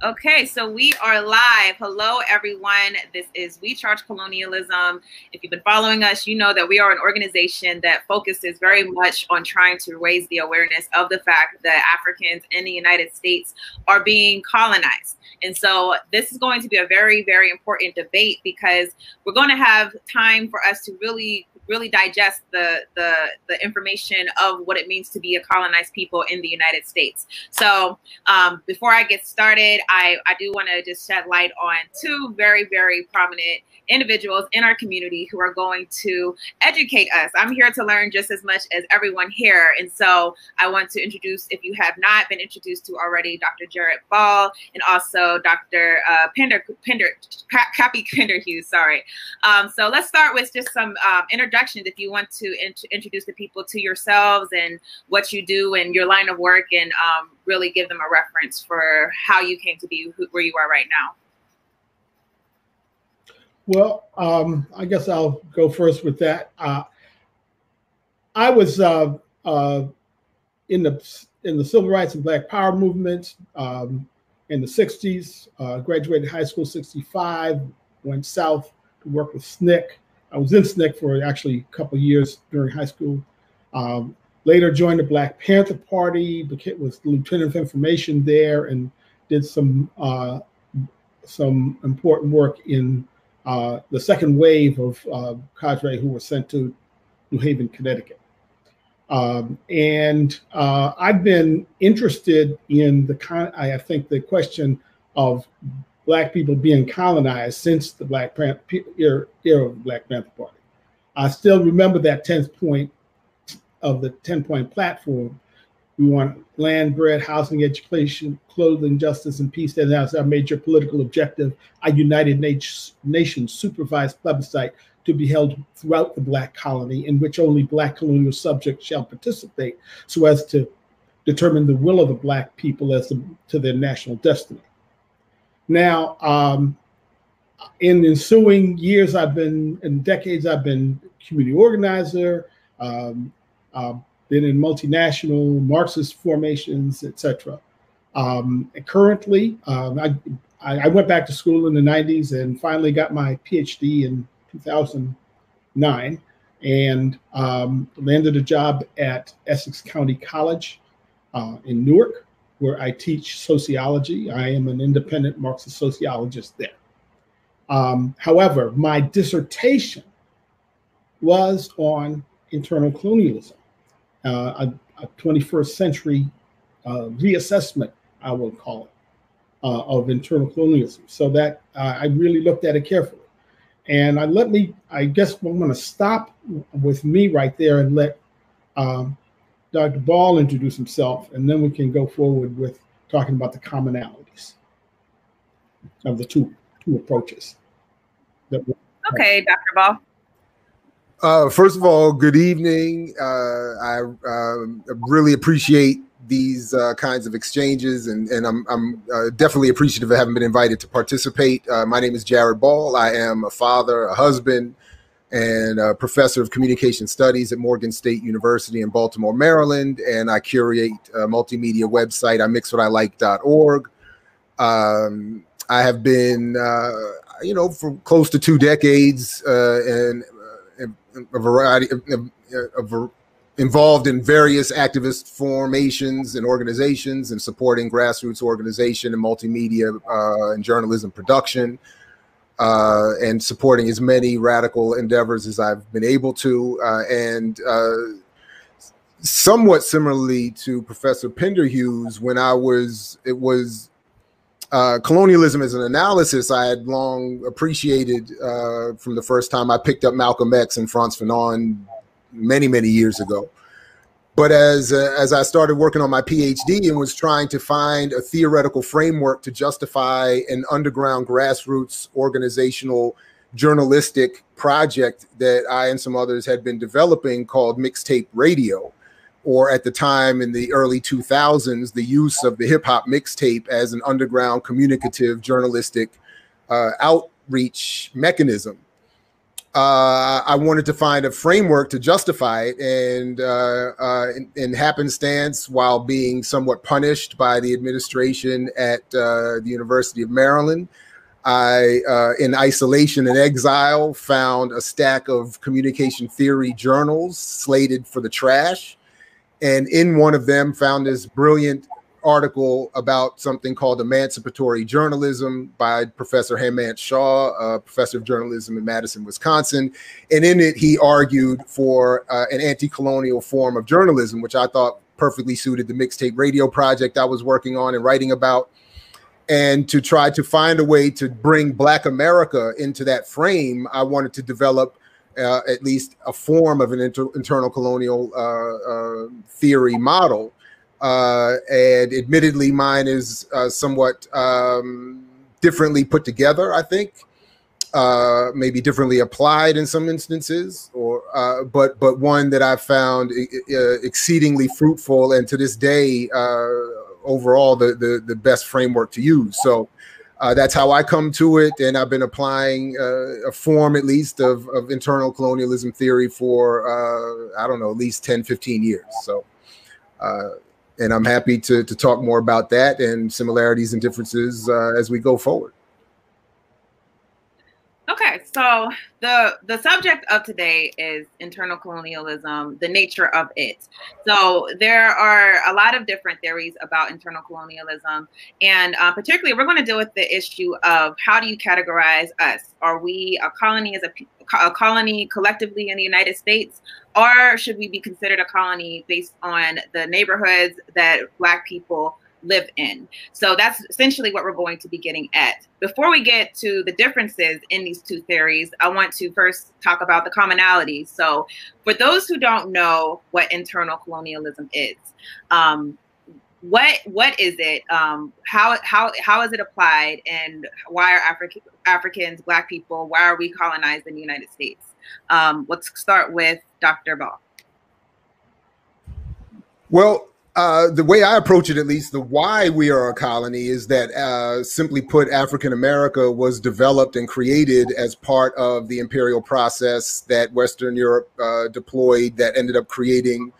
Okay, so we are live. Hello, everyone. This is We Charge Colonialism. If you've been following us, you know that we are an organization that focuses very much on trying to raise the awareness of the fact that Africans in the United States are being colonized. And so this is going to be a very, very important debate because we're going to have time for us to really digest the information of what it means to be a colonized people in the United States. So before I get started, I do want to just shed light on two very, very prominent individuals in our community who are going to educate us. I'm here to learn just as much as everyone here. And so I want to introduce, if you have not been introduced to already, Dr. Jared Ball and also Dr. Pinderhughes, sorry. So let's start with just some introductions if you want to introduce the people to yourselves and what you do and your line of work, and really give them a reference for how you came to be where you are right now. Well, I guess I'll go first with that. I was in the civil rights and Black Power movement in the 60s, graduated high school 65, went south to work with SNCC. I was in SNCC for actually a couple of years during high school. Later joined the Black Panther Party, was lieutenant of information there, and did some important work in the second wave of cadre who were sent to New Haven, Connecticut. And I've been interested in I think the question of Black people being colonized since the Black Panther era of the Black Panther Party. I still remember that 10th point of the 10-point platform. We want land, bread, housing, education, clothing, justice, and peace. That is our major political objective. A United Nations supervised plebiscite to be held throughout the Black colony, in which only Black colonial subjects shall participate, so as to determine the will of the Black people as to their national destiny. Now, in ensuing years, decades, I've been community organizer, been in multinational Marxist formations, etc. Currently, I went back to school in the 90s and finally got my PhD in 2009, and landed a job at Essex County College in Newark, where I teach sociology. I am an independent Marxist sociologist there. However, my dissertation was on internal colonialism, a 21st century reassessment, I will call it, of internal colonialism. So that I really looked at it carefully. And I guess I'm going to stop with me right there and let Dr. Ball introduce himself, and then we can go forward with talking about the commonalities of the two approaches. Okay, Dr. Ball. First of all, good evening. I really appreciate these kinds of exchanges, and I'm definitely appreciative of having been invited to participate. My name is Jared Ball. I am a father, a husband, and a professor of communication studies at Morgan State University in Baltimore, Maryland, and I curate a multimedia website, imixwhatilike.org. I have been, for close to 2 decades, and a variety of involved in various activist formations and organizations, and supporting grassroots organization and multimedia and journalism production, and supporting as many radical endeavors as I've been able to. And somewhat similarly to Professor Pinderhughes, colonialism as an analysis, I had long appreciated from the first time I picked up Malcolm X and Frantz Fanon many, many years ago. But as I started working on my PhD and was trying to find a theoretical framework to justify an underground grassroots organizational journalistic project that I and some others had been developing called mixtape radio, or at the time in the early 2000s, the use of the hip hop mixtape as an underground communicative journalistic outreach mechanism. I wanted to find a framework to justify it, and in happenstance, while being somewhat punished by the administration at the University of Maryland, I, in isolation and exile, found a stack of communication theory journals slated for the trash, and in one of them found this brilliant article about something called Emancipatory Journalism by Professor Hemant Shah, a professor of journalism in Madison, Wisconsin. And in it, he argued for an anti-colonial form of journalism, which I thought perfectly suited the mixtape radio project I was working on and writing about. And to try to find a way to bring Black America into that frame, I wanted to develop at least a form of an internal colonial theory model. And admittedly, mine is somewhat differently put together, I think, maybe differently applied in some instances, or but one that I found exceedingly fruitful, and to this day, overall, the best framework to use. So that's how I come to it, and I've been applying a form, at least, of internal colonialism theory for, I don't know, at least 10, 15 years. So. And I'm happy to talk more about that and similarities and differences as we go forward. Okay, so the subject of today is internal colonialism, the nature of it. So there are a lot of different theories about internal colonialism, and particularly we're going to deal with the issue of how do you categorize us? Are we a colony as a colony collectively in the United States, or should we be considered a colony based on the neighborhoods that Black people live in? So that's essentially what we're going to be getting at. Before we get to the differences in these two theories, I want to first talk about the commonalities. So for those who don't know what internal colonialism is, what is it? How is it applied, and why are Africans, Black people, why are we colonized in the United States? Let's start with Dr. Ball. Well, the way I approach it, at least, the why we are a colony is that, simply put, African America was developed and created as part of the imperial process that Western Europe deployed, that ended up creating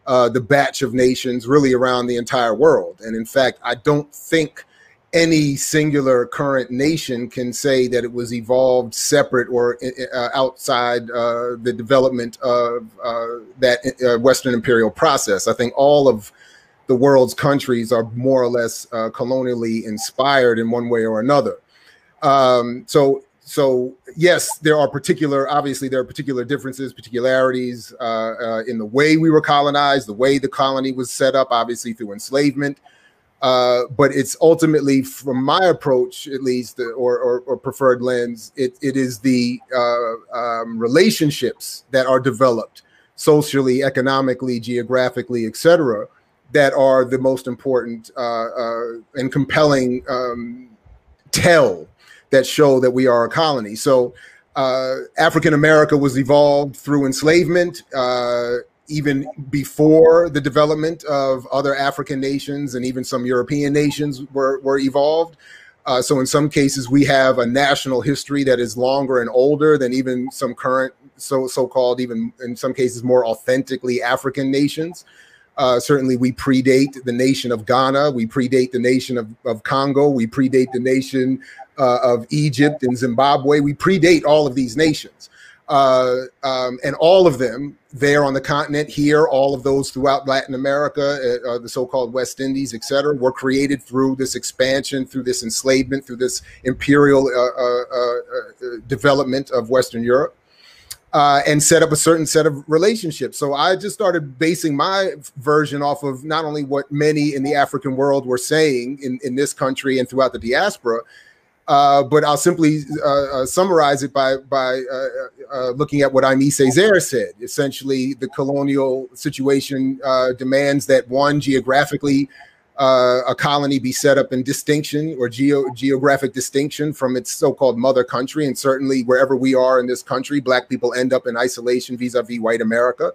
the batch of nations really around the entire world. And in fact, I don't think any singular current nation can say that it was evolved separate or outside the development of that Western imperial process. I think all of the world's countries are more or less colonially inspired in one way or another. So yes, obviously there are particular differences, particularities in the way we were colonized, the way the colony was set up, obviously through enslavement. But it's ultimately, from my approach, at least, or preferred lens, it is the relationships that are developed socially, economically, geographically, etc., that are the most important and compelling tell that show that we are a colony. So African America was evolved through enslavement, even before the development of other African nations, and even some European nations were evolved. So in some cases, we have a national history that is longer and older than even some current so-called, even in some cases, more authentically African nations. Certainly, we predate the nation of Ghana. We predate the nation of Congo. We predate the nation of Egypt and Zimbabwe. We predate all of these nations. And all of them there on the continent here, all of those throughout Latin America, the so-called West Indies, et cetera, were created through this expansion, through this enslavement, through this imperial development of Western Europe. And set up a certain set of relationships. So I just started basing my version off of not only what many in the African world were saying in this country and throughout the diaspora, but I'll simply summarize it by looking at what Aimé Césaire said. Essentially, the colonial situation demands that, one, geographically, a colony be set up in distinction or geographic distinction from its so-called mother country. And certainly wherever we are in this country, Black people end up in isolation vis-a-vis white America.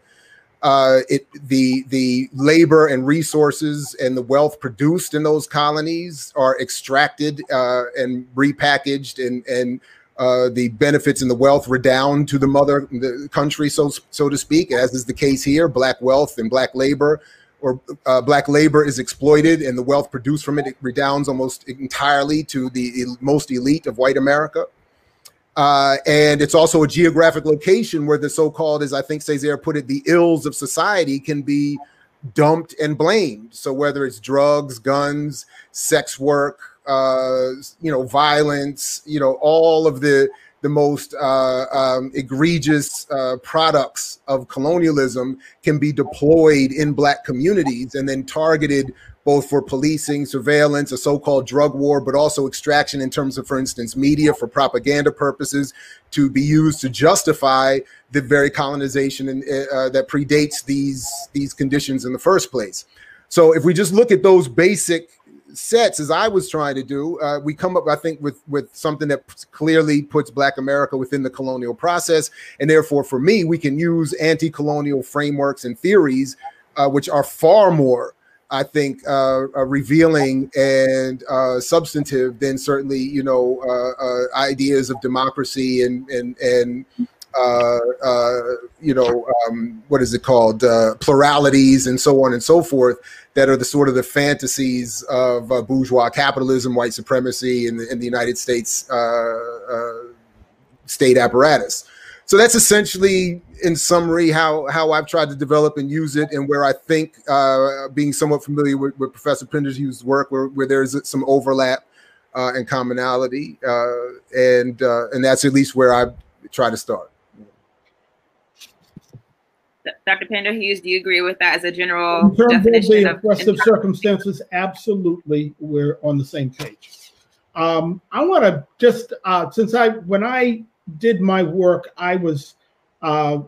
The labor and resources and the wealth produced in those colonies are extracted and repackaged and the benefits and the wealth redound to the mother country, so to speak, as is the case here. Black wealth and black labor, or black labor is exploited, and the wealth produced from it redounds almost entirely to the most elite of white America. And it's also a geographic location where the so-called, as I think Césaire put it, the ills of society can be dumped and blamed. So whether it's drugs, guns, sex work, violence, all of the most egregious products of colonialism can be deployed in Black communities and then targeted both for policing, surveillance, a so-called drug war, but also extraction in terms of, for instance, media for propaganda purposes, to be used to justify the very colonization that predates these conditions in the first place. So if we just look at those basic sets, as I was trying to do, we come up, I think, with something that clearly puts Black America within the colonial process. And therefore, for me, we can use anti-colonial frameworks and theories, which are far more, I think, revealing and substantive than certainly, ideas of democracy and what is it called? Pluralities and so on and so forth, that are the sort of the fantasies of bourgeois capitalism, white supremacy in the United States state apparatus. So that's essentially, in summary, how I've tried to develop and use it, and where I think, being somewhat familiar with Professor Pinderhughes' work, where there's some overlap and commonality, and that's at least where I try to start. Dr. Pinderhughes, do you agree with that as a general definition? In terms of the oppressive circumstances, absolutely, we're on the same page. I want to just, when I did my work, I was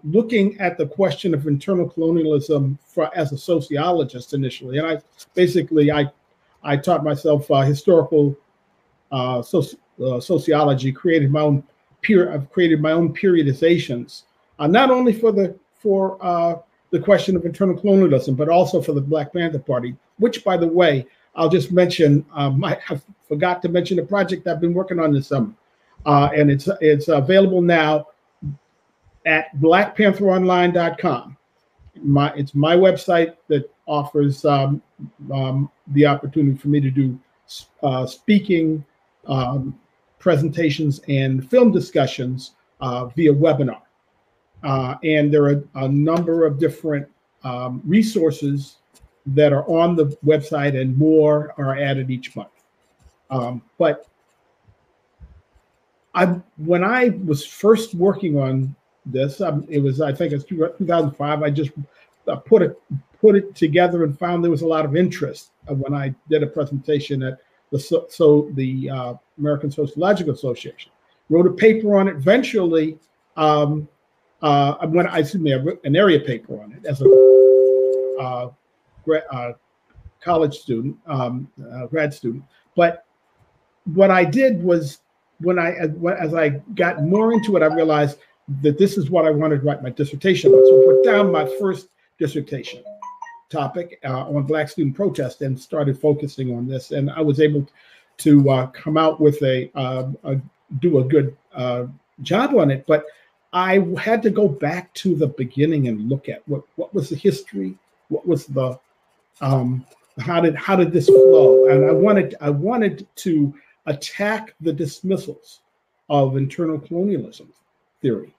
looking at the question of internal colonialism as a sociologist initially, and I taught myself historical sociology. I've created my own periodizations, not only for the question of internal colonialism, but also for the Black Panther Party, which, by the way, I'll just mention, I forgot to mention a project I've been working on this summer. And it's available now at blackpantheronline.com. It's my website that offers the opportunity for me to do speaking, presentations, and film discussions via webinar. And there are a number of different resources that are on the website, and more are added each month. But when I was first working on this, it was, I think it's 2005. I just put it together and found there was a lot of interest when I did a presentation at the American Sociological Association. Wrote a paper on it. Eventually, I wrote an area paper on it as a college student, grad student. But what I did was, as I got more into it, I realized that this is what I wanted to write my dissertation on. So I put down my first dissertation topic on Black student protest and started focusing on this. And I was able to come out with do a good job on it. But I had to go back to the beginning and look at what was the history, what was the how did this flow, and I wanted to attack the dismissals of internal colonialism theory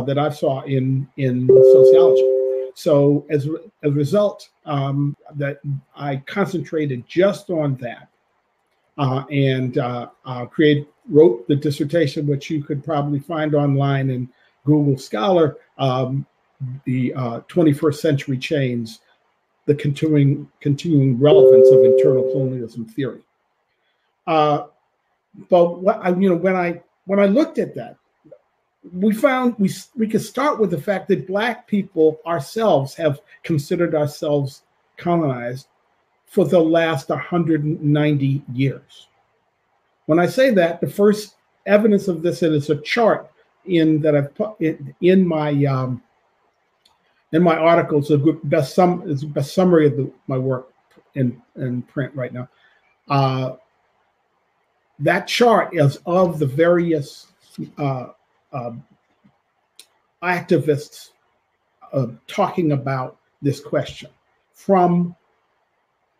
that I saw in sociology. So as a result, that I concentrated just on that, and wrote the dissertation, which you could probably find online in Google Scholar, the 21st Century Chains, the continuing relevance of internal colonialism theory. But when I looked at that, we found we could start with the fact that Black people ourselves have considered ourselves colonized for the last 190 years. When I say that, the first evidence of this, and it's a chart that I've put in my articles, is the best summary of my work in print right now. That chart is of the various activists talking about this question from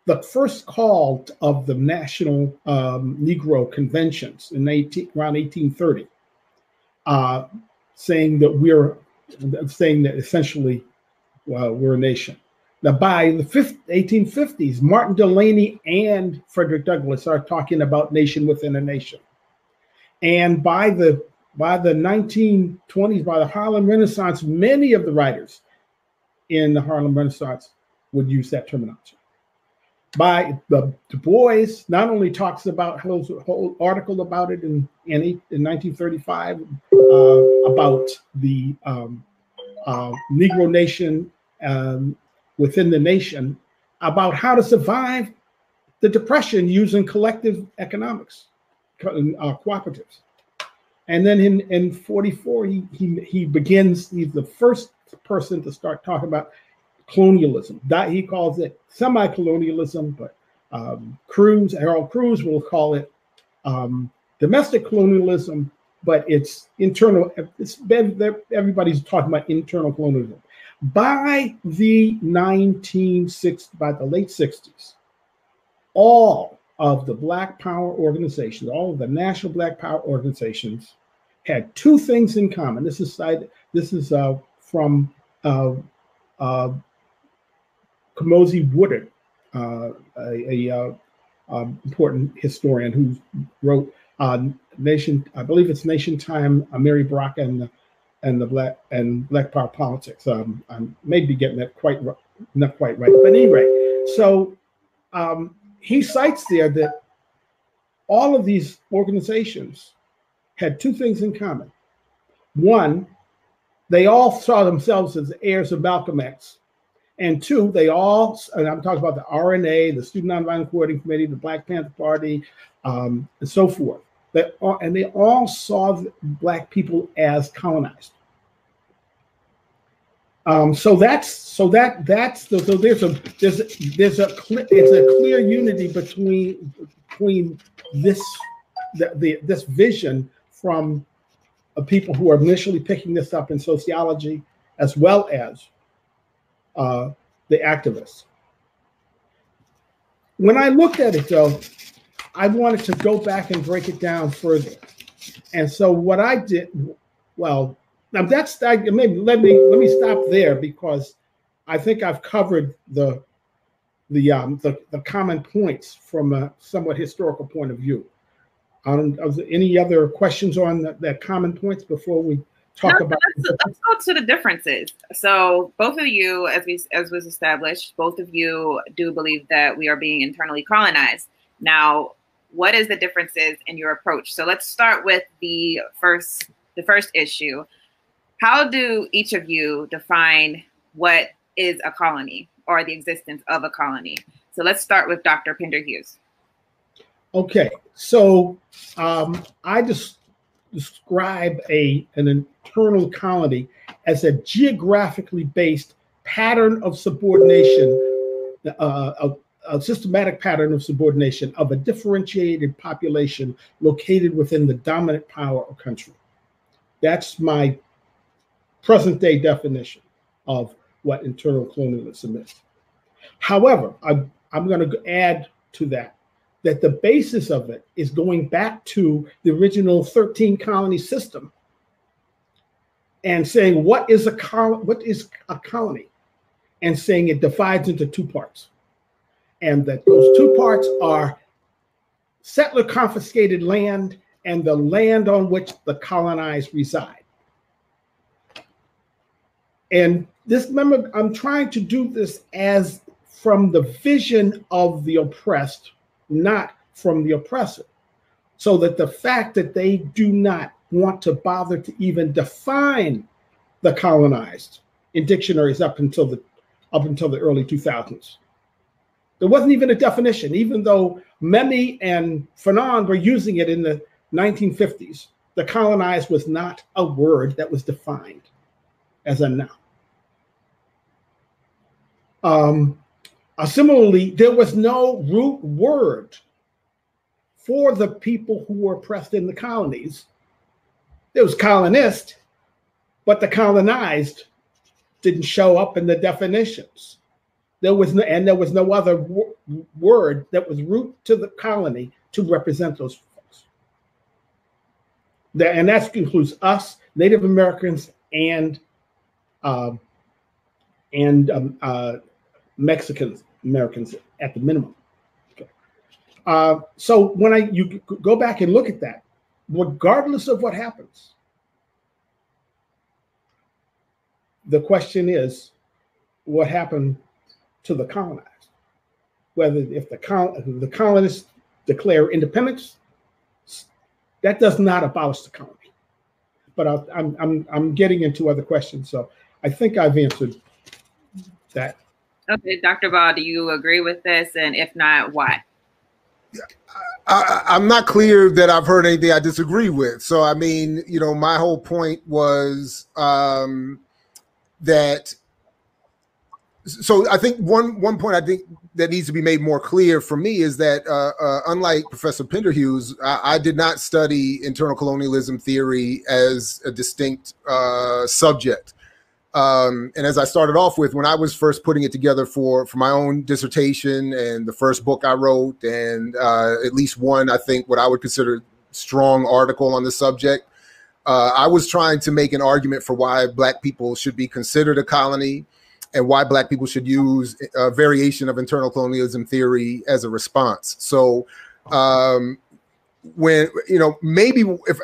the first call of the National Negro Conventions in around 1830, saying that essentially we're a nation. Now, by the 1850s, Martin Delany and Frederick Douglass are talking about nation within a nation. And by the 1920s, by the Harlem Renaissance, many of the writers in the Harlem Renaissance would use that terminology. By the Du Bois not only talks about a whole article about it in 1935 about the Negro nation within the nation, about how to survive the Depression using collective economics, cooperatives. And then in 44, he begins, he's the first person to start talking about colonialism. He calls it semi-colonialism, but Harold Cruz will call it domestic colonialism, but it's internal. Everybody's talking about internal colonialism. By the late 60s, all of the Black Power organizations, all of the national Black Power organizations had two things in common. This is from Kamosi Woodard, a important historian who wrote Nation, I believe it's Nation Time, Mary Brock and Black Power Politics. I may be getting that not quite right, but anyway. So he cites there that all of these organizations had two things in common. One, they all saw themselves as heirs of Malcolm X. And two, and I'm talking about the RNA, the Student Nonviolent Coordinating Committee, the Black Panther Party, and so forth. And they all saw Black people as colonized. There's a clear unity between this vision from people who are initially picking this up in sociology, as well as the activists. When I looked at it, though, I wanted to go back and break it down further. And so what I did, well, now maybe let me stop there, because I think I've covered the common points from a somewhat historical point of view. Are there any other questions on the common points before we talk about? Let's go to the differences. So both of you, as was established, both of you do believe that we are being internally colonized. Now, what is the differences in your approach? So let's start with the first issue. How do each of you define what is a colony or the existence of a colony? So let's start with Dr. Pinderhughes. Okay, so I just describe an internal colony as a geographically based pattern of subordination, a systematic pattern of subordination of a differentiated population located within the dominant power or country. That's my present day definition of what internal colonialism is. However, I'm going to add to that the basis of it is going back to the original 13 colony system and saying, what is a colony? And saying it divides into two parts. And that those two parts are settler confiscated land and the land on which the colonized reside. And this, remember, I'm trying to do this as from the vision of the oppressed, not from the oppressor. So that the fact that they do not want to bother to even define the colonized in dictionaries up until the early 2000s. There wasn't even a definition, even though Memmi and Fanon were using it in the 1950s. The colonized was not a word that was defined as a noun. Similarly, there was no root word for the people who were oppressed in the colonies There was colonist, but the colonized didn't show up in the definitions. There was no other word that was root to the colony to represent those folks. And that includes us, Native Americans, and Mexican Americans at the minimum. Okay. So when you go back and look at that, regardless of what happens, the question is, what happened to the colonized? Whether if the colonists declare independence, that does not abolish the colony. But I'm getting into other questions, so I think I've answered that. Okay, Dr. Ball, do you agree with this? And if not, why? I'm not clear that I've heard anything I disagree with. So, I mean, you know, my whole point was that. So I think one point I think that needs to be made more clear for me is that unlike Professor Pinderhughes, I did not study internal colonialism theory as a distinct subject. And as I started off with, when I was first putting it together for my own dissertation and the first book I wrote, and at least one, I think, what I would consider strong article on the subject, I was trying to make an argument for why Black people should be considered a colony and why Black people should use a variation of internal colonialism theory as a response. So when, you know, maybe if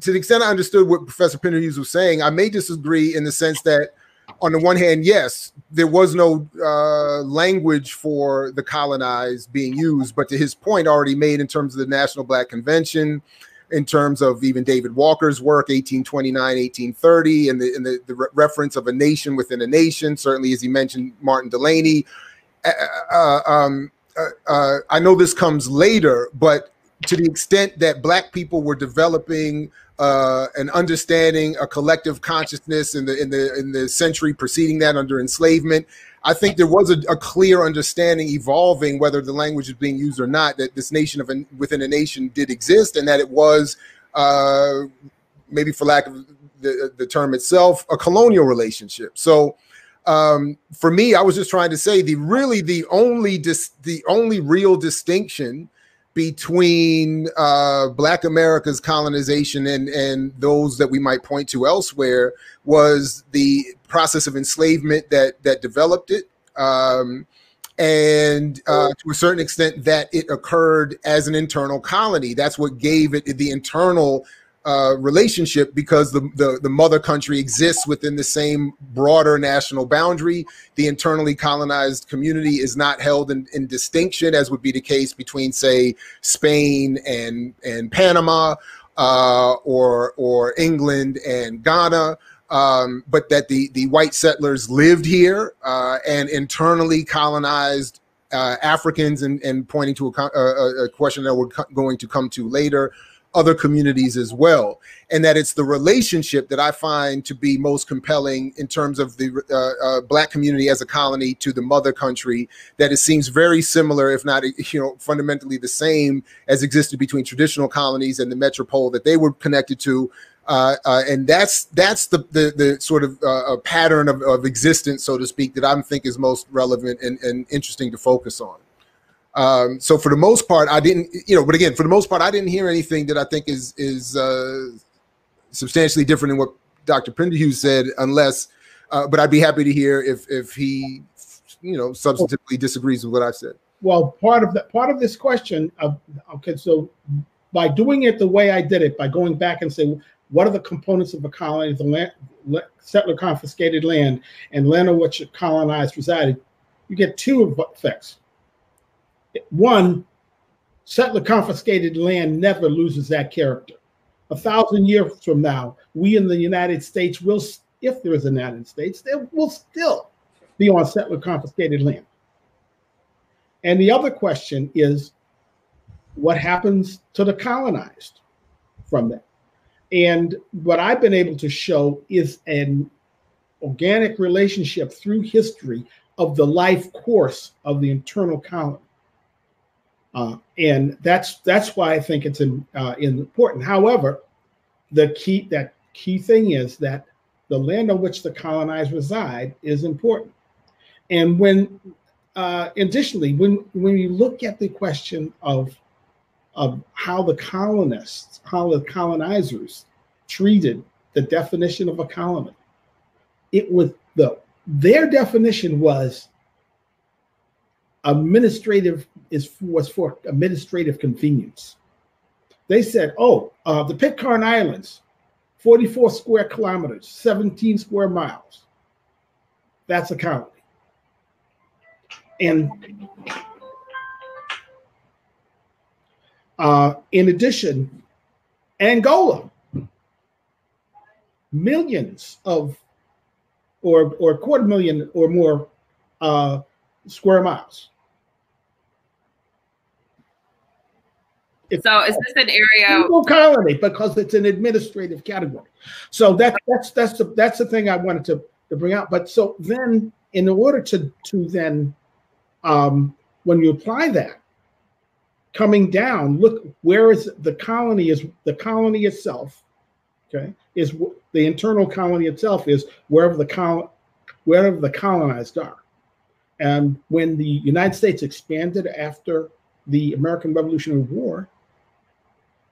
to the extent I understood what Professor Pinderhughes was saying, I may disagree in the sense that on the one hand, yes, there was no language for the colonized being used, but to his point already made in terms of the National Black Convention, in terms of even David Walker's work, 1829, 1830, and the reference of a nation within a nation, certainly as he mentioned Martin Delany. I know this comes later, but to the extent that Black people were developing an understanding, a collective consciousness in the century preceding that under enslavement, I think there was a clear understanding evolving, whether the language is being used or not, that this nation within a nation did exist, and that it was, maybe for lack of the term itself, a colonial relationship. So for me, I was just trying to say the only real distinction between Black America's colonization and those that we might point to elsewhere was the process of enslavement that developed it, and to a certain extent that it occurred as an internal colony. That's what gave it the internal relationship, because the mother country exists within the same broader national boundary. The internally colonized community is not held in distinction, as would be the case between, say, Spain and Panama, or England and Ghana. But that the white settlers lived here and internally colonized Africans, and pointing to a question that we're going to come to later, other communities as well. And that it's the relationship that I find to be most compelling in terms of the Black community as a colony to the mother country, that it seems very similar, if not, you know, fundamentally the same as existed between traditional colonies and the metropole that they were connected to. And that's the sort of pattern of existence, so to speak, that I think is most relevant and interesting to focus on. So for the most part, I didn't, you know, but again, for the most part, I didn't hear anything that I think is substantially different than what Dr. Pinderhughes said, unless, but I'd be happy to hear if he, you know, substantively disagrees with what I've said. Well, part of this question, okay, so by doing it the way I did it, by going back and saying, what are the components of a colony, the settler confiscated land and land on which colonized resided, you get two effects. One, settler confiscated land never loses that character. 1,000 years from now, we in the United States will, if there is a United States, there will still be on settler confiscated land. And the other question is, what happens to the colonized from that? And what I've been able to show is an organic relationship through history of the life course of the internal colony. And that's why I think it's important. However, the key thing is that the land on which the colonized reside is important. And when additionally, when you look at the question of how the colonizers treated the definition of a colony, it was their definition was was for administrative convenience. They said, the Pitcairn Islands, 44 square kilometers, 17 square miles. That's a colony. And in addition, Angola, millions of, or 250,000 or more square miles. So is this an area colony because it's an administrative category? So that's the thing I wanted to bring out. But so then, in order to then, when you apply that, coming down, look where is the colony itself. Okay, is the internal colony itself is wherever the colonized are. And when the United States expanded after the American Revolutionary War,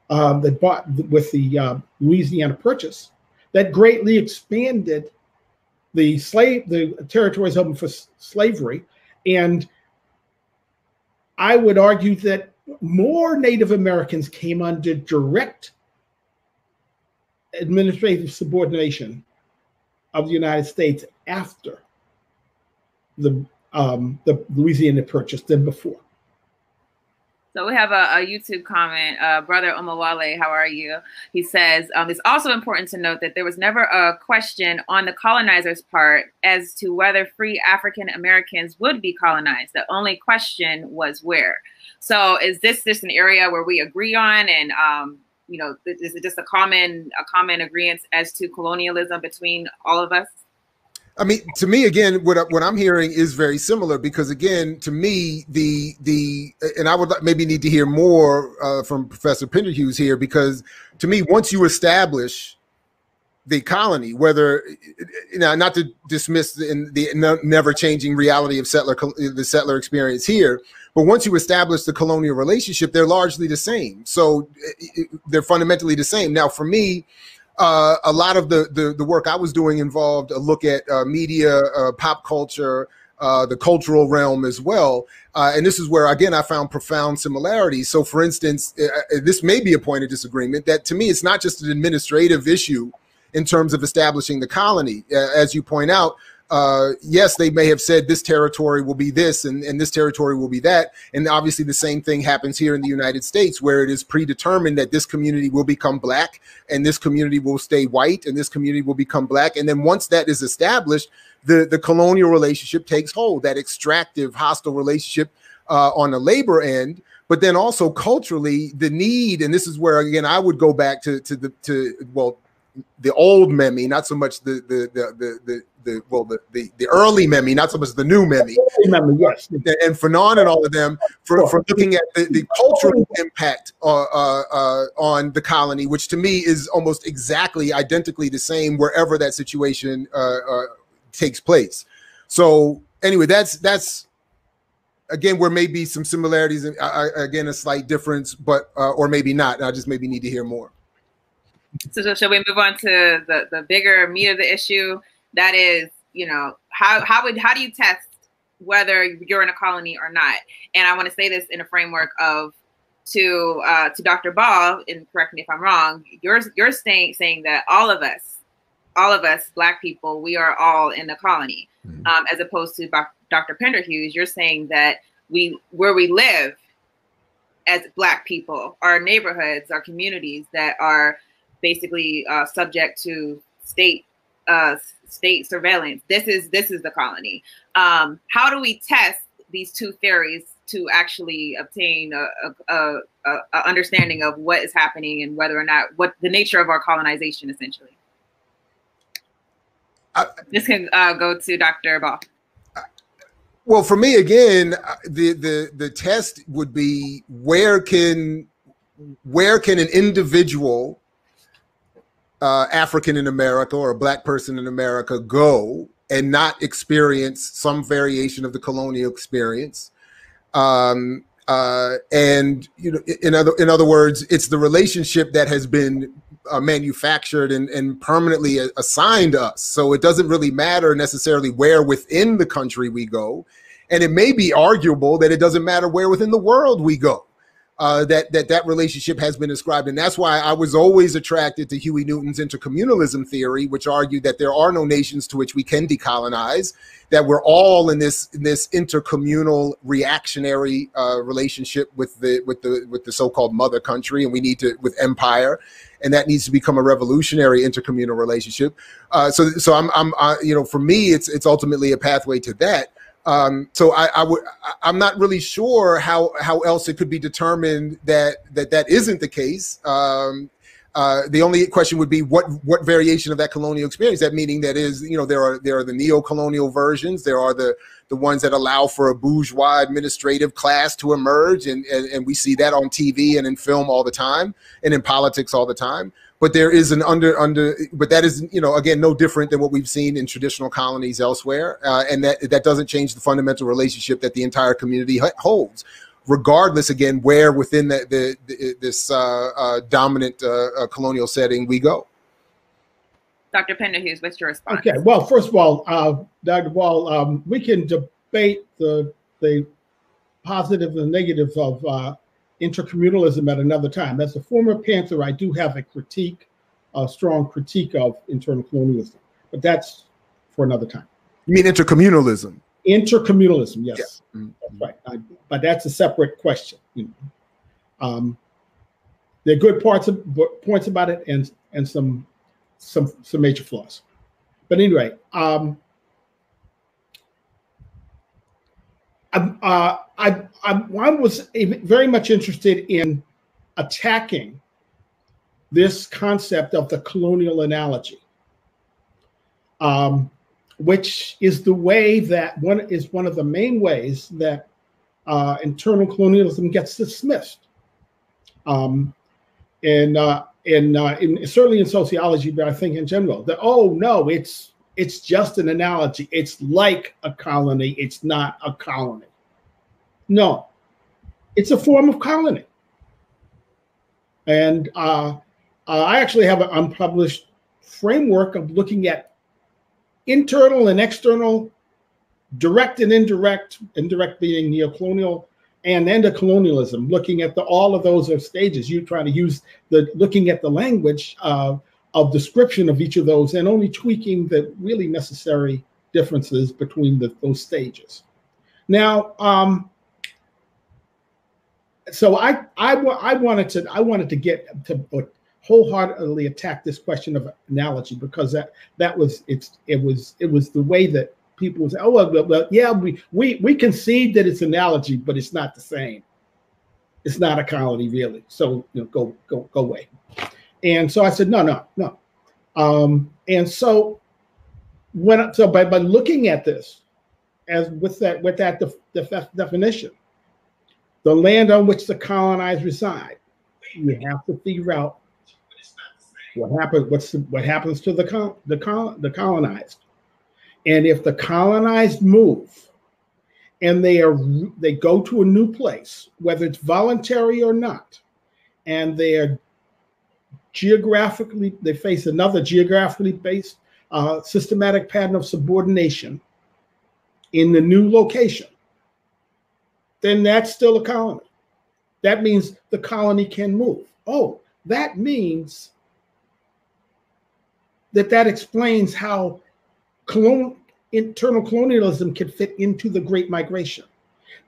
that bought with the Louisiana Purchase, that greatly expanded the territories open for slavery. And I would argue that more Native Americans came under direct administrative subordination of the United States after the Louisiana Purchase than before. So we have a YouTube comment, Brother Omawale, how are you? He says, it's also important to note that there was never a question on the colonizers' part as to whether free African Americans would be colonized. The only question was where. So is this just an area where we agree on, and is it just a common agreement as to colonialism between all of us? I mean, to me, again, what I'm hearing is very similar, because, again, to me, and I would maybe need to hear more from Professor Pinderhughes here, because to me, once you establish the colony, whether, not to dismiss the never-changing reality of the settler experience here, but once you establish the colonial relationship, they're largely the same. So they're fundamentally the same. Now, for me, a lot of the work I was doing involved a look at media, pop culture, the cultural realm as well. And this is where, again, I found profound similarities. So, for instance, this may be a point of disagreement that, to me, it's not just an administrative issue in terms of establishing the colony. As you point out, yes, they may have said this territory will be this and this territory will be that. And obviously the same thing happens here in the United States, where it is predetermined that this community will become black and this community will stay white and this community will become black. And then once that is established, the colonial relationship takes hold, that extractive, hostile relationship on the labor end. But then also culturally, the need, and this is where, again, I would go back to the old Memi, not so much the early Memi, not so much the new Memi, yes. And Fanon and all of them for looking at the cultural impact on the colony, which to me is almost identically the same wherever that situation takes place. So anyway, that's again where may be some similarities and again a slight difference, but or maybe not. I just maybe need to hear more. So shall we move on to the bigger meat of the issue? That is, how do you test whether you're in a colony or not? And I want to say this in a framework of to Dr. Ball, and correct me if I'm wrong. You're saying that all of us Black people, we are all in the colony, as opposed to Dr. Pinderhughes. You're saying that where we live as Black people, our neighborhoods, our communities that are basically subject to state surveillance. This is the colony. How do we test these two theories to actually obtain a understanding of what is happening and whether or not what the nature of our colonization, essentially? This can go to Dr. Ball. Well, for me, again, the test would be where can an individual African in America or a Black person in America go and not experience some variation of the colonial experience. And in other words, it's the relationship that has been manufactured and permanently assigned us. So it doesn't really matter necessarily where within the country we go, and it may be arguable that it doesn't matter where within the world we go. That relationship has been described. And that's why I was always attracted to Huey Newton's intercommunalism theory, which argued that there are no nations to which we can decolonize, that we're all in this intercommunal reactionary relationship with the so-called mother country, and we need to, with empire, and that needs to become a revolutionary intercommunal relationship. So I'm for me, it's ultimately a pathway to that. So I'm not really sure how else it could be determined that isn't the case. The only question would be what variation of that colonial experience. That meaning that is, there are the neo-colonial versions. There are the ones that allow for a bourgeois administrative class to emerge, and we see that on TV and in film all the time, and in politics all the time. But there is but that is, again, no different than what we've seen in traditional colonies elsewhere. And that doesn't change the fundamental relationship that the entire community holds, regardless, again, where within this dominant colonial setting we go. Dr. Pinderhughes, what's your response? Okay, well, first of all, Dr. Ball, we can debate the positive and negative of intercommunalism at another time. As a former Panther, I do have a strong critique of internal colonialism, but that's for another time. You mean intercommunalism? Intercommunalism, yes, yeah. Mm-hmm. That's right. But that's a separate question. There are good points about it, and some major flaws. But anyway, I was very much interested in attacking this concept of the colonial analogy, which is the way that one of the main ways that internal colonialism gets dismissed, and certainly in sociology, but I think in general, that no, it's just an analogy. It's like a colony. It's not a colony. No, it's a form of colony. And I actually have an unpublished framework of looking at internal and external, direct and indirect being neocolonial, and endocolonialism, looking at all of those are stages. You try to use looking at the language of description of each of those and only tweaking the really necessary differences between those stages. Now, so I wanted to get to wholeheartedly attack this question of analogy, because it was the way that people would say, well, yeah, we concede that it's analogy, but it's not the same. It's not a colony, really. So go away. And so I said, no. And so by looking at this as with that definition, the land on which the colonized reside, you have to figure out what happens to the colonized. And if the colonized move and they go to a new place, whether it's voluntary or not, and they face another geographically based systematic pattern of subordination in the new location, then that's still a colony. That means the colony can move. That means that explains how internal colonialism can fit into the Great Migration.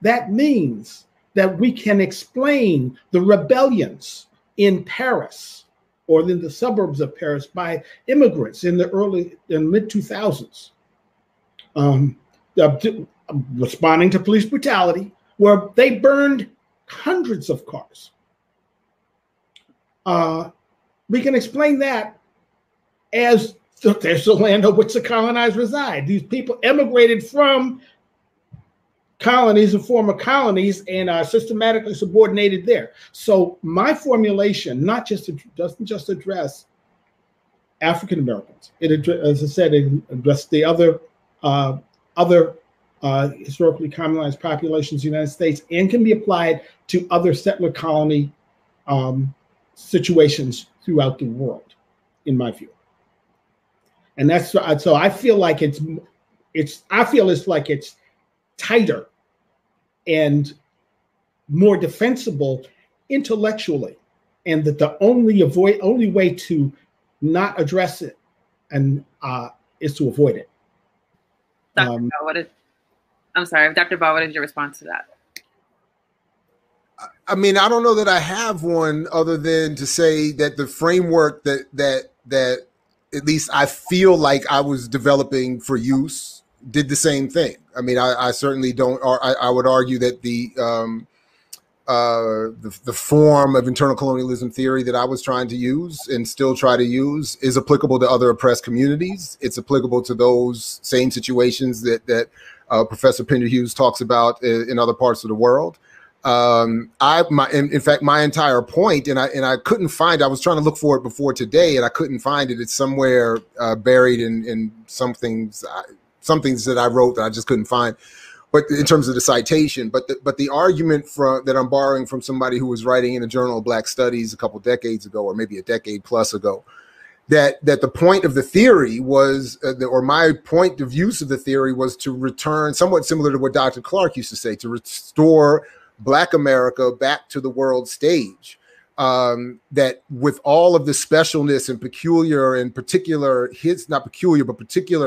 That means that we can explain the rebellions in Paris or in the suburbs of Paris by immigrants in the mid-2000s, responding to police brutality, where they burned hundreds of cars. We can explain that as there's the land on which the colonized reside. These people emigrated from colonies and former colonies and are systematically subordinated there. So my formulation doesn't just address African Americans. As I said, it addressed the other historically communalized populations in the United States, and can be applied to other settler colony situations throughout the world, in my view. And that's so I feel like it's like it's tighter and more defensible intellectually, and that the only way to not address it is to avoid it. Dr. Ball, I'm sorry, Dr. Ball, what is your response to that? I mean, I don't know that I have one other than to say that the framework that at least I feel like I was developing for use did the same thing. I mean, I certainly don't. I would argue that the form of internal colonialism theory that I was trying to use and still try to use is applicable to other oppressed communities. It's applicable to those same situations that Professor Pinderhughes talks about in other parts of the world. In fact, my entire point, and I couldn't find. I was trying to look for it before today, and I couldn't find it. It's somewhere buried in some things that I wrote that I just couldn't find. But in terms of the citation, but the argument that I'm borrowing from somebody who was writing in a Journal of Black Studies a couple decades ago, or maybe a decade plus ago, that the point of the theory was, or my point of use of the theory was to return, somewhat similar to what Dr. Clark used to say, to restore Black America back to the world stage. That with all of the specialness and particular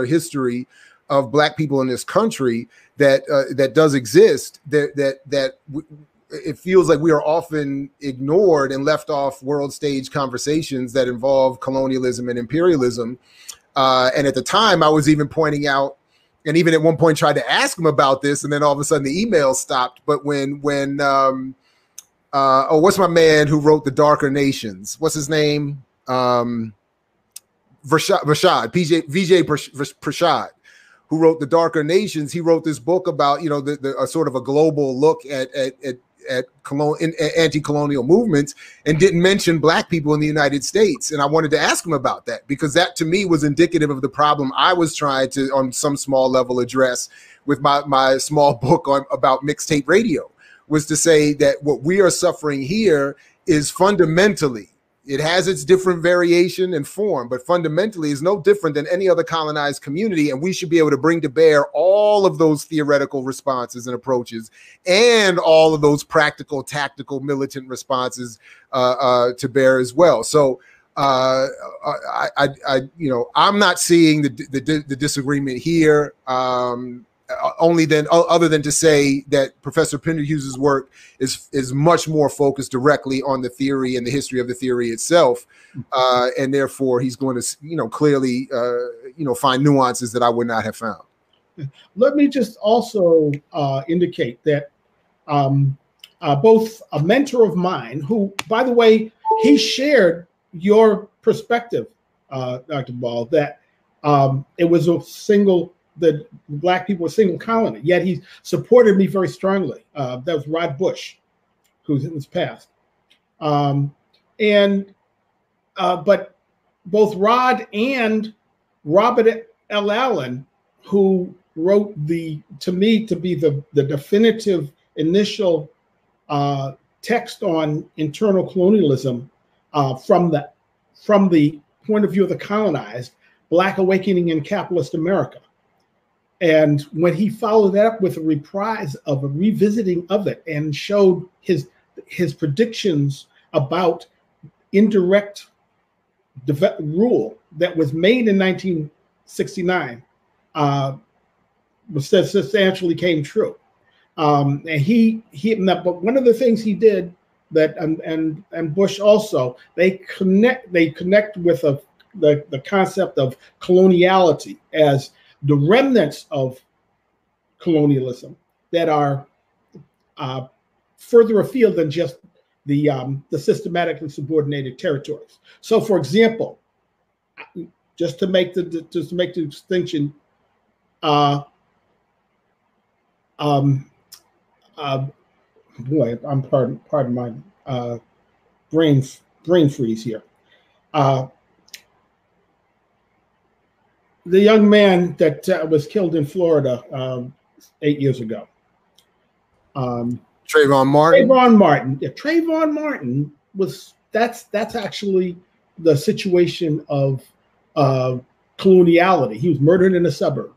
history of Black people in this country that does exist, that it feels like we are often ignored and left off world stage conversations that involve colonialism and imperialism. And at the time, I was even pointing out, and even at one point tried to ask him about this, and then all of a sudden the email stopped. But when what's my man who wrote The Darker Nations? What's his name? Vijay Prashad, who wrote The Darker Nations. He wrote this book about, a sort of a global look at anti-colonial movements, and didn't mention Black people in the United States. And I wanted to ask him about that, because that to me was indicative of the problem I was trying to, on some small level, address with my small book about mixtape radio, was to say that what we are suffering here is fundamentally, it has its different variation and form, but fundamentally is no different than any other colonized community. And we should be able to bring to bear all of those theoretical responses and approaches, and all of those practical, tactical, militant responses to bear as well. So I'm not seeing the disagreement here. Other than to say that Professor Pinderhughes' work is much more focused directly on the theory and the history of the theory itself, and therefore he's going to clearly find nuances that I would not have found. Let me just also indicate that both a mentor of mine, who, by the way, he shared your perspective, Dr. Ball, that it was that Black people were a single colony, yet he supported me very strongly. That was Rod Bush, who's in his past. But both Rod and Robert L. Allen, who wrote to me to be the definitive initial text on internal colonialism from the point of view of the colonized, Black Awakening in Capitalist America. And when he followed that up with a reprise of a revisiting of it, and showed his predictions about indirect rule that was made in 1969, substantially came true. And but one of the things he did that, and Bush also, they connect with the concept of coloniality as the remnants of colonialism that are further afield than just the systematically subordinated territories. So, for example, just to make the distinction, boy, I'm pardon my brain freeze here. the young man that was killed in Florida 8 years ago. Trayvon Martin. Trayvon Martin. Yeah, Trayvon Martin was that's actually the situation of coloniality. He was murdered in a suburb.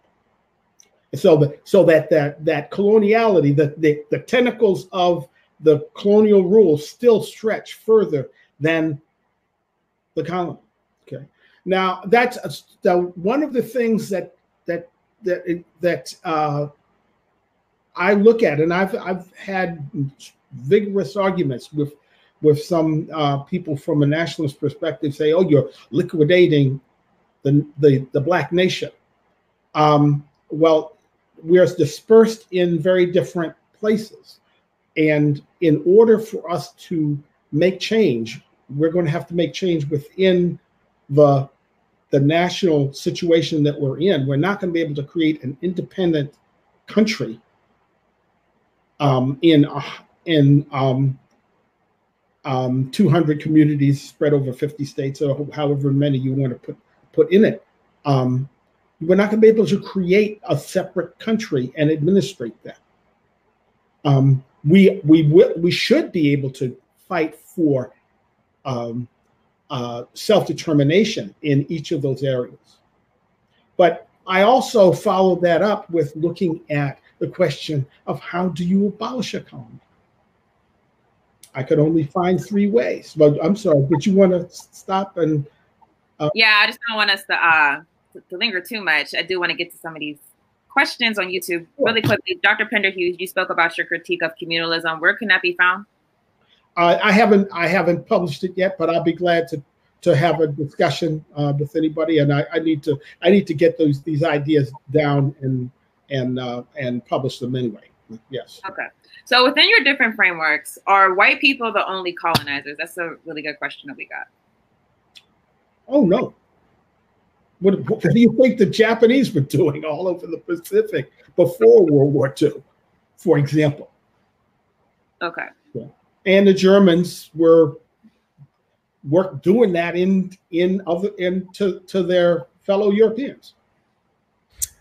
And so that coloniality, the tentacles of the colonial rule still stretch further than the colony. Okay. Now that's one of the things that I look at, and I've had vigorous arguments with some people from a nationalist perspective, say, "Oh, you're liquidating the Black nation." Well, we're dispersed in very different places, and in order for us to make change, we're going to have to make change within the national situation that we're in. We're not going to be able to create an independent country in 200 communities spread over 50 states, or however many you want to put in it. We're not going to be able to create a separate country and administrate that. We should be able to fight for self-determination in each of those areas. But I also followed that up with looking at the question of how do you abolish a colony? I could only find 3 ways. But I'm sorry, but you want to stop and? Yeah, I just don't want us to linger too much. I do want to get to some of these questions on YouTube really quickly. Dr. Pinderhughes, you spoke about your critique of communalism. Where can that be found? I haven't published it yet, but I'll be glad to have a discussion with anybody. And I need to get these ideas down and publish them anyway. Yes. Okay. So within your different frameworks, are white people the only colonizers? That's a really good question that we got. Oh no. What do you think the Japanese were doing all over the Pacific before World War II, for example? Okay. Yeah. And the Germans were doing that to their fellow Europeans.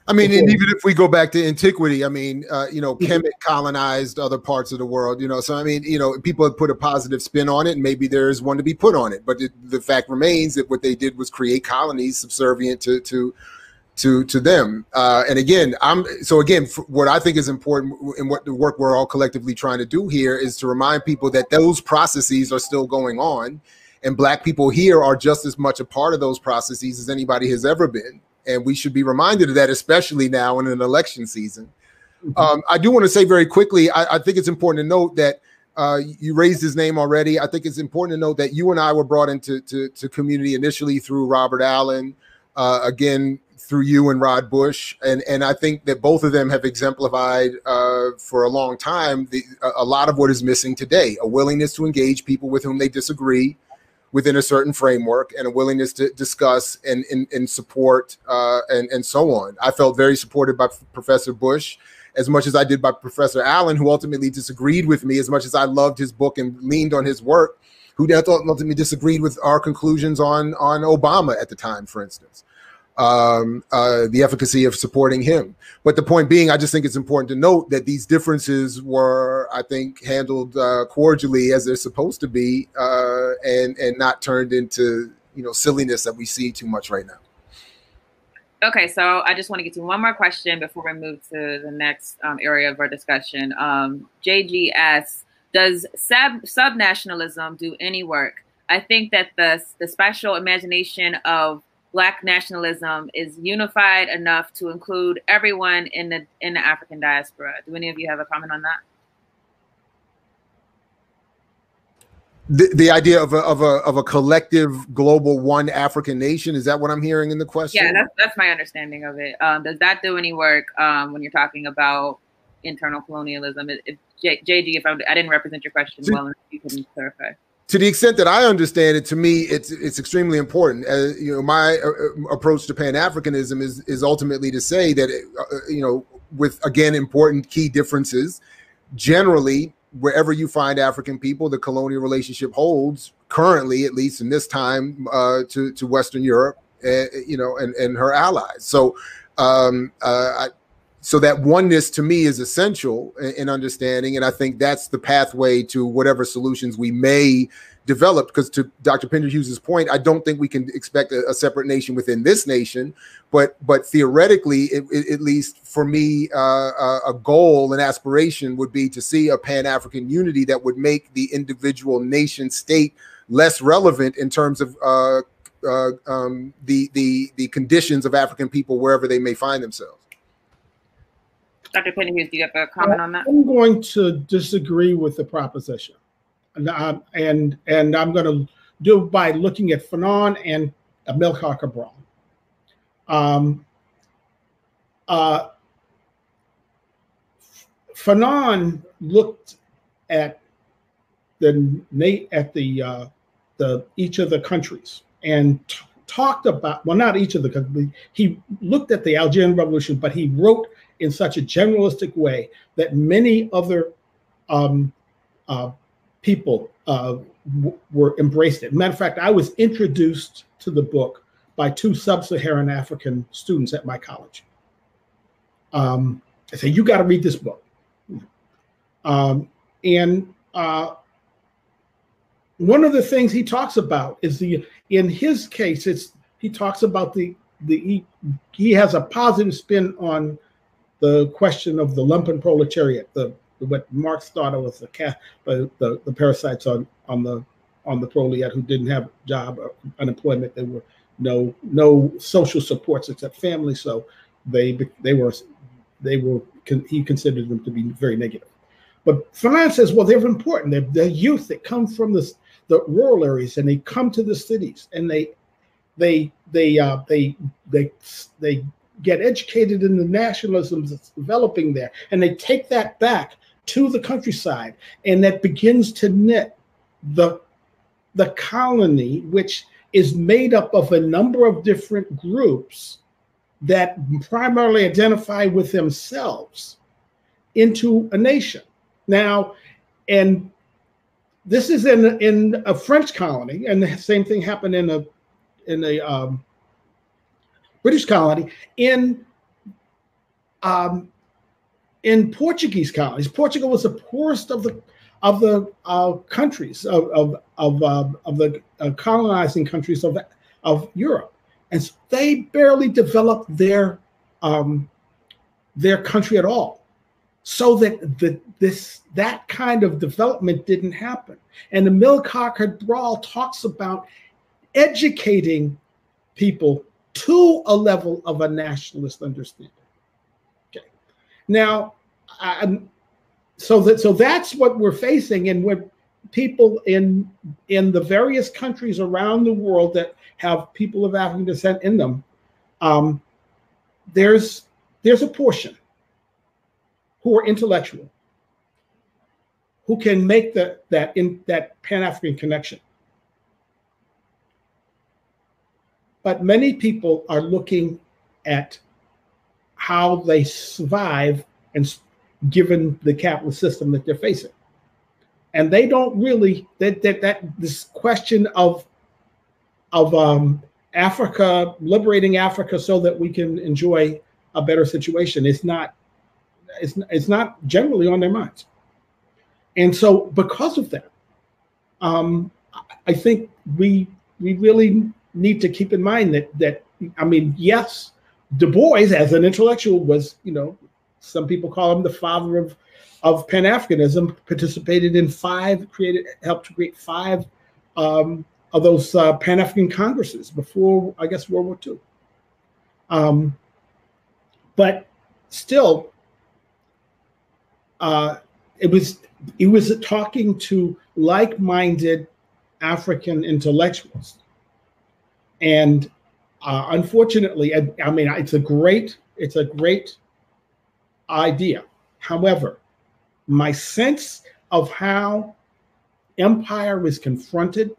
I mean, and even if we go back to antiquity, I mean, Kemet colonized other parts of the world, so I mean, people have put a positive spin on it, and maybe there is one to be put on it. But the fact remains that what they did was create colonies subservient to them. And again, what I think is important and what the work we're all collectively trying to do here is to remind people that those processes are still going on, and Black people here are just as much a part of those processes as anybody has ever been. And we should be reminded of that, especially now in an election season. Mm-hmm. I do want to say very quickly, I think it's important to note that you raised his name already. I think it's important to note that you and I were brought into community initially through Robert Allen, again, through you and Rod Bush. And I think that both of them have exemplified for a long time a lot of what is missing today, a willingness to engage people with whom they disagree within a certain framework, and a willingness to discuss and support and so on. I felt very supported by Professor Bush as much as I did by Professor Allen, who ultimately disagreed with me as much as I loved his book and leaned on his work, who ultimately disagreed with our conclusions on Obama at the time, for instance. The efficacy of supporting him. But the point being, I just think it's important to note that these differences were, I think, handled cordially as they're supposed to be, and not turned into, silliness that we see too much right now. Okay, so I just want to get to one more question before we move to the next area of our discussion. JGS, does subnationalism do any work? I think that the special imagination of Black nationalism is unified enough to include everyone in the African diaspora. Do any of you have a comment on that? The idea of a collective global one African nation, is that what I'm hearing in the question? Yeah, that's my understanding of it. Does that do any work when you're talking about internal colonialism? JG, if I didn't represent your question well enough, you can clarify. To the extent that I understand it, to me, it's extremely important. My approach to Pan-Africanism is ultimately to say that, with, again, important key differences, generally, wherever you find African people, the colonial relationship holds currently, at least in this time, to Western Europe and her allies. So so that oneness to me is essential in understanding, and I think that's the pathway to whatever solutions we may develop. Because to Dr. Pinderhughes' point, I don't think we can expect a separate nation within this nation, but theoretically, at least for me, a goal and aspiration would be to see a Pan-African unity that would make the individual nation state less relevant in terms of the conditions of African people wherever they may find themselves. Dr. Pinderhughes, do you have a comment on that? I'm going to disagree with the proposition, and I'm going to do it by looking at Fanon and Amilcar Cabral. Fanon looked at each of the countries and talked about, well, not each of the countries. He looked at the Algerian Revolution, but he wrote in such a generalistic way that many other people were embraced it. Matter of fact, I was introduced to the book by 2 sub-Saharan African students at my college. I said, "You got to read this book." One of the things he talks about is in his case, he talks about he has a positive spin on the question of the lumpen proletariat, what Marx thought of as the parasites on the proletariat who didn't have a job or unemployment. There were no social supports except family, so he considered them to be very negative. But Fanon says, well, they're important. They're youth that come from the rural areas and they come to the cities and they get educated in the nationalism that's developing there, and they take that back to the countryside, and that begins to knit the colony, which is made up of a number of different groups that primarily identify with themselves, into a nation. Now, and this is in a French colony, and the same thing happened in a British colony, in Portuguese colonies. Portugal was the poorest of the countries of the colonizing countries of Europe, and so they barely developed their country at all. So that kind of development didn't happen. And Amilcar Cabral talks about educating people to a level of a nationalist understanding. Okay, now, so that's what we're facing, and when people in the various countries around the world that have people of African descent in them, there's a portion who are intellectual, who can make that Pan-African connection. But many people are looking at how they survive and given the capitalist system that they're facing. And they don't really, this question of Africa, liberating Africa so that we can enjoy a better situation is not generally on their minds. And so because of that, I think we really need to keep in mind that yes, Du Bois as an intellectual was, some people call him the father of Pan-Africanism, participated in helped to create 5 of those Pan-African congresses before, I guess, World War II. But still, he was talking to like-minded African intellectuals. And unfortunately, it's a great idea. However, my sense of how empire is confronted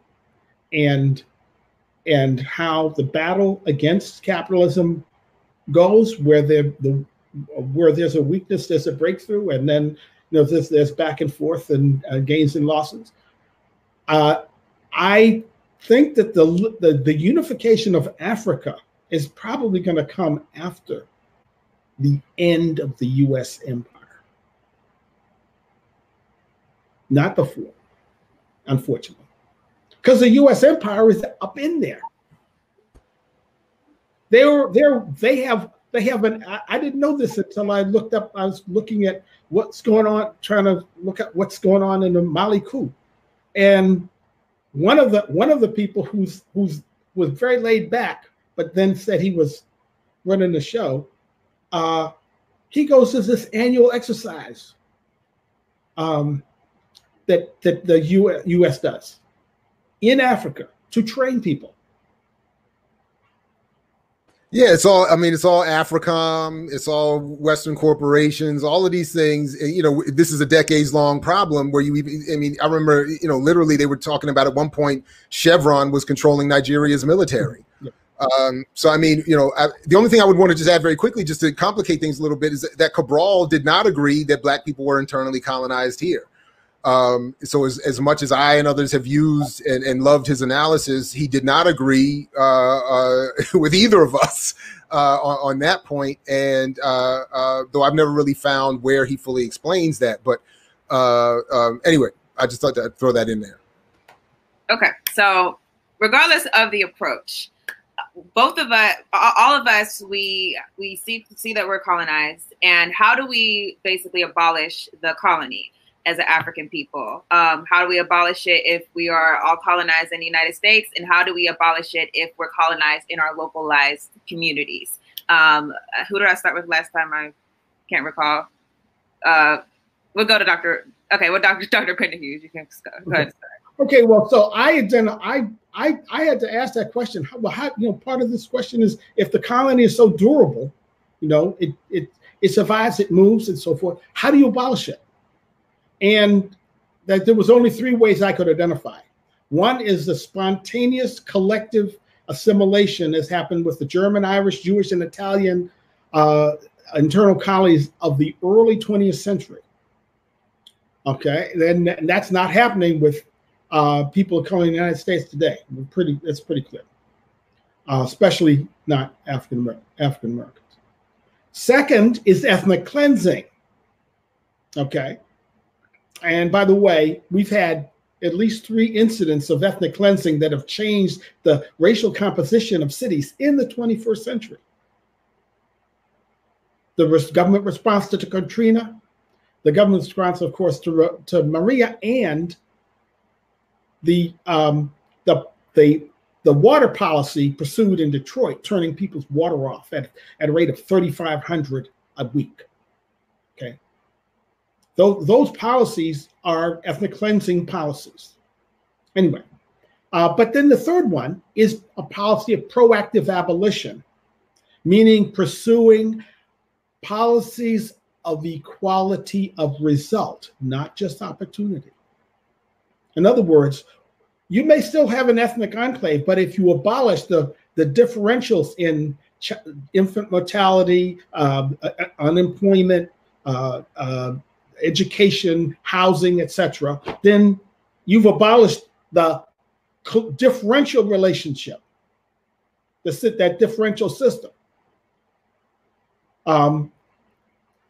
and how the battle against capitalism goes, where there's a weakness, there's a breakthrough, and then there's back and forth and gains and losses. I think that the unification of Africa is probably going to come after the end of the U.S. empire, not before, unfortunately, because the U.S. empire is up in there. They have an. I didn't know this until I looked up. I was looking at what's going on, trying to look at what's going on in the Mali coup, and one of the people who's was very laid back, but then said he was running the show. He goes to this annual exercise that the U.S. does in Africa to train people. Yeah, it's all AFRICOM, it's all Western corporations, all of these things. You know, this is a decades-long problem where I remember, literally they were talking about at one point, Chevron was controlling Nigeria's military. Yeah. So, the only thing I would want to just add very quickly, just to complicate things a little bit, is that Cabral did not agree that Black people were internally colonized here. So as much as I and others have used and loved his analysis, he did not agree with either of us on that point. And though I've never really found where he fully explains that. But anyway, I just thought to throw that in there. Okay, so regardless of the approach, both of us, all of us, we see that we're colonized. And how do we basically abolish the colony as an African people? How do we abolish it if we are all colonized in the United States? And how do we abolish it if we're colonized in our localized communities? Who did I start with last time? I can't recall. We'll go to Dr. Pinderhughes. You can go ahead. Okay, well, so I had to ask that question. How, part of this question is, if the colony is so durable, it survives, it moves, and so forth. How do you abolish it? And that there was only three ways I could identify. One is the spontaneous collective assimilation as happened with the German, Irish, Jewish, and Italian internal colonies of the early 20th century. Okay, then that's not happening with people coming in the United States today. It's pretty clear, especially not African Americans. Second is ethnic cleansing. Okay. And by the way, we've had at least 3 incidents of ethnic cleansing that have changed the racial composition of cities in the 21st century. The government response to Katrina, the government response, of course, to Maria, and the water policy pursued in Detroit, turning people's water off at a rate of 3,500 a week. Okay. Those policies are ethnic cleansing policies. Anyway, but then the third one is a policy of proactive abolition, meaning pursuing policies of equality of result, not just opportunity. In other words, you may still have an ethnic enclave, but if you abolish the differentials in infant mortality, unemployment, education, housing, etc., then you've abolished the differential relationship, that differential system.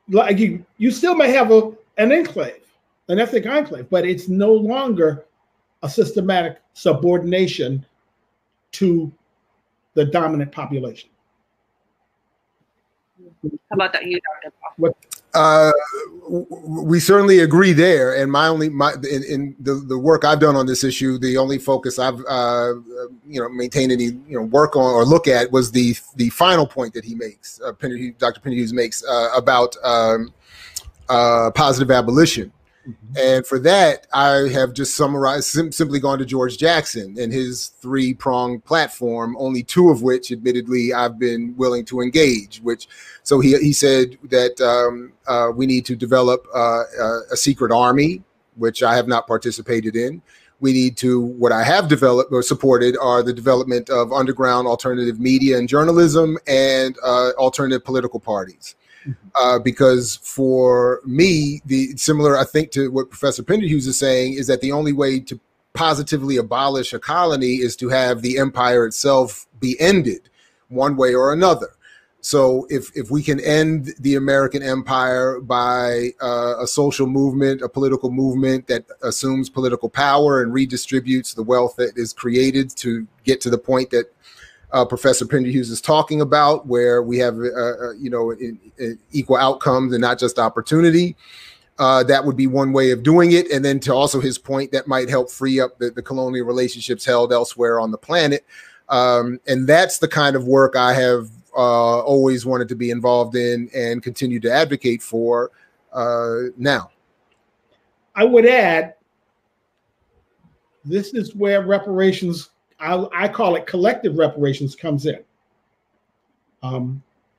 Like you still may have an enclave, an ethnic enclave, but it's no longer a systematic subordination to the dominant population. How about that, you, Dr. What? We certainly agree there, and in the work I've done on this issue, the only focus I've maintained any work on or look at was the final point that he makes, Dr. Pinderhughes makes about positive abolition. Mm-hmm. And for that, I have just summarized, simply gone to George Jackson and his 3-pronged platform, only 2 of which, admittedly, I've been willing to engage. So he said that we need to develop a secret army, which I have not participated in. We need to, what I have developed or supported are the development of underground alternative media and journalism and alternative political parties. Because for me, similar, I think, to what Professor Pinderhughes is saying, is that the only way to positively abolish a colony is to have the empire itself be ended one way or another. So if we can end the American empire by a social movement, a political movement that assumes political power and redistributes the wealth that is created to get to the point that Professor Pinderhughes is talking about, where we have equal outcomes and not just opportunity, that would be one way of doing it. And then to also his point, that might help free up the colonial relationships held elsewhere on the planet. And that's the kind of work I have always wanted to be involved in and continue to advocate for now. I would add, this is where reparations, I call it collective reparations, comes in.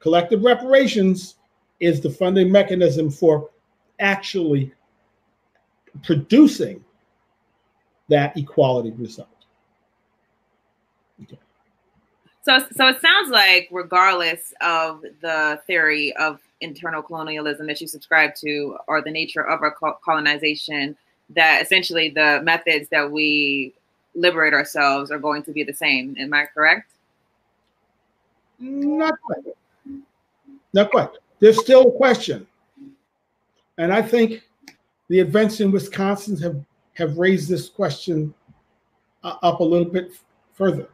Collective reparations is the funding mechanism for actually producing that equality result. Okay. So it sounds like, regardless of the theory of internal colonialism that you subscribe to or the nature of our colonization, that essentially the methods that we liberate ourselves are going to be the same. Am I correct? Not quite. Not quite. There's still a question. And I think the events in Wisconsin have raised this question up a little bit further.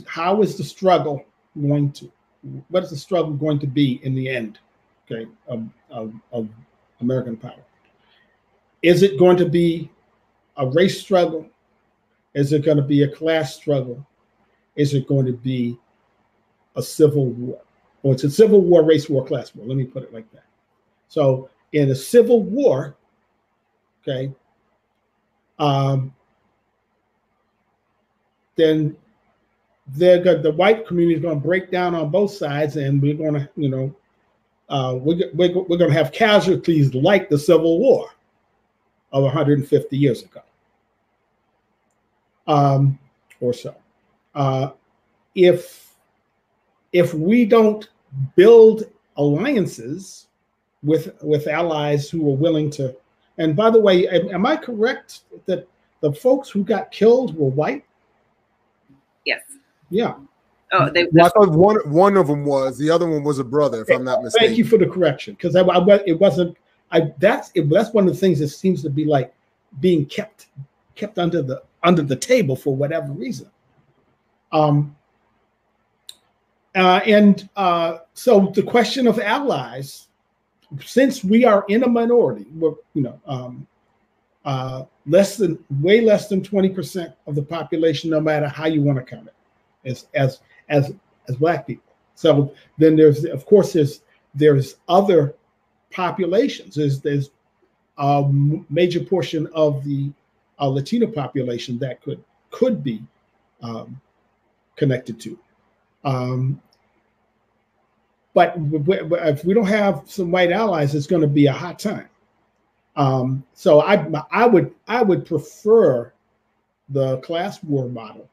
How is the struggle going to, what is the struggle going to be in the end, okay, of American power? Is it going to be a race struggle? Is it going to be a class struggle? Is it going to be a civil war? Or it's a civil war, race war, class war. Let me put it like that. So in a civil war, okay, then the white community is going to break down on both sides, and we're going to, we're going to have casualties like the Civil War of 150 years ago, or so. If we don't build alliances with allies who are willing to, and by the way, am I correct that the folks who got killed were white? Yes. Yeah. Oh, I thought one of them was. The other one was a brother, if I'm not mistaken. Thank you for the correction, because it wasn't. That's one of the things that seems to be like being kept under the table for whatever reason. So the question of allies, since we are in a minority, we're, way less than 20% of the population, no matter how you want to count it, as Black people. So then there's other populations. There's a major portion of the Latino population that could be connected to. But if we don't have some white allies, it's going to be a hot time. So I would prefer the class war model,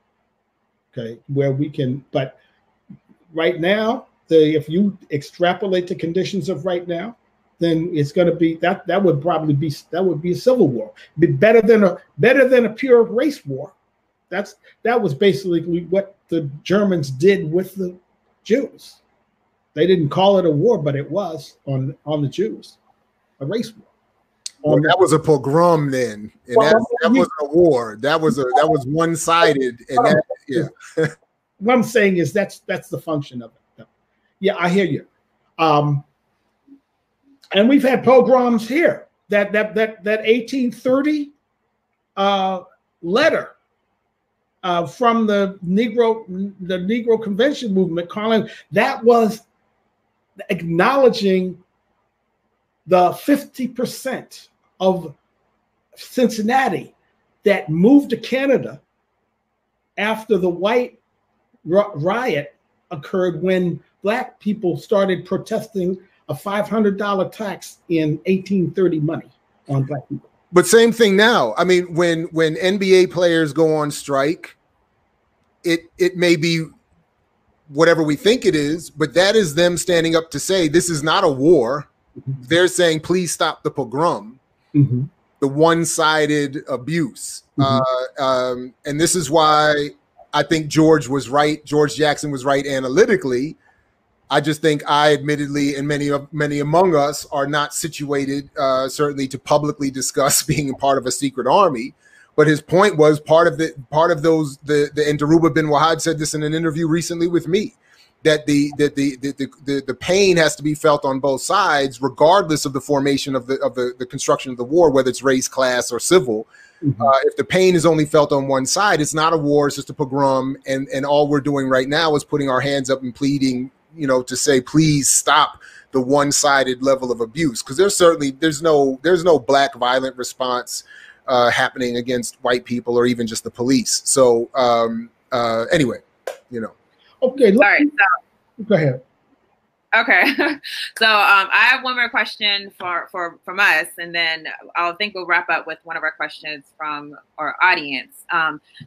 okay, where we can. But right now, if you extrapolate the conditions of right now, then it's going to be that would be a civil war. Be better than a pure race war. That was basically what the Germans did with the Jews. They didn't call it a war, but it was on the Jews, a race war. Well, that was a pogrom then, and that wasn't a war. That was one-sided, and What I'm saying is that's the function of it. Yeah, I hear you. And we've had pogroms here. That 1830 letter from the Negro Convention movement, calling that was acknowledging the 50% of Cincinnati that moved to Canada after the white riot occurred, when Black people started protesting a $500 tax in 1830 money on Black people. But same thing now. I mean, when NBA players go on strike, it may be whatever we think it is, but that is them standing up to say this is not a war. Mm-hmm. They're saying, please stop the pogrom. Mm-hmm. the one-sided abuse. And this is why I think George was right. George Jackson was right analytically. I just think I admittedly, and many among us, are not situated certainly to publicly discuss being a part of a secret army. But his point was part of those. And Daruba bin Wahad said this in an interview recently with me, that the pain has to be felt on both sides, regardless of the formation of the construction of the war, whether it's race, class, or civil. If the pain is only felt on one side, it's not a war; it's just a pogrom. And all we're doing right now is putting our hands up and pleading, to say, please stop the one-sided level of abuse, because there's no black violent response happening against white people or even just the police. So anyway, Okay. Sorry. Go ahead. Okay. So I have one more question from us, and then I think we'll wrap up with one of our questions from our audience.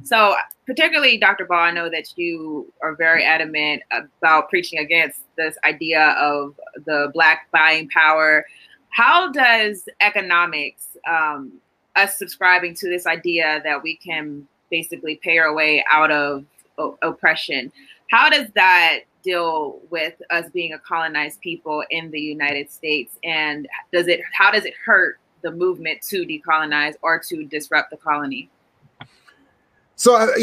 So particularly, Dr. Ball, I know that you are very adamant about preaching against this idea of the Black buying power. How does economics, us subscribing to this idea that we can basically pay our way out of oppression, how does that deal with us being a colonized people in the United States? And how does it hurt the movement to decolonize or to disrupt the colony? So,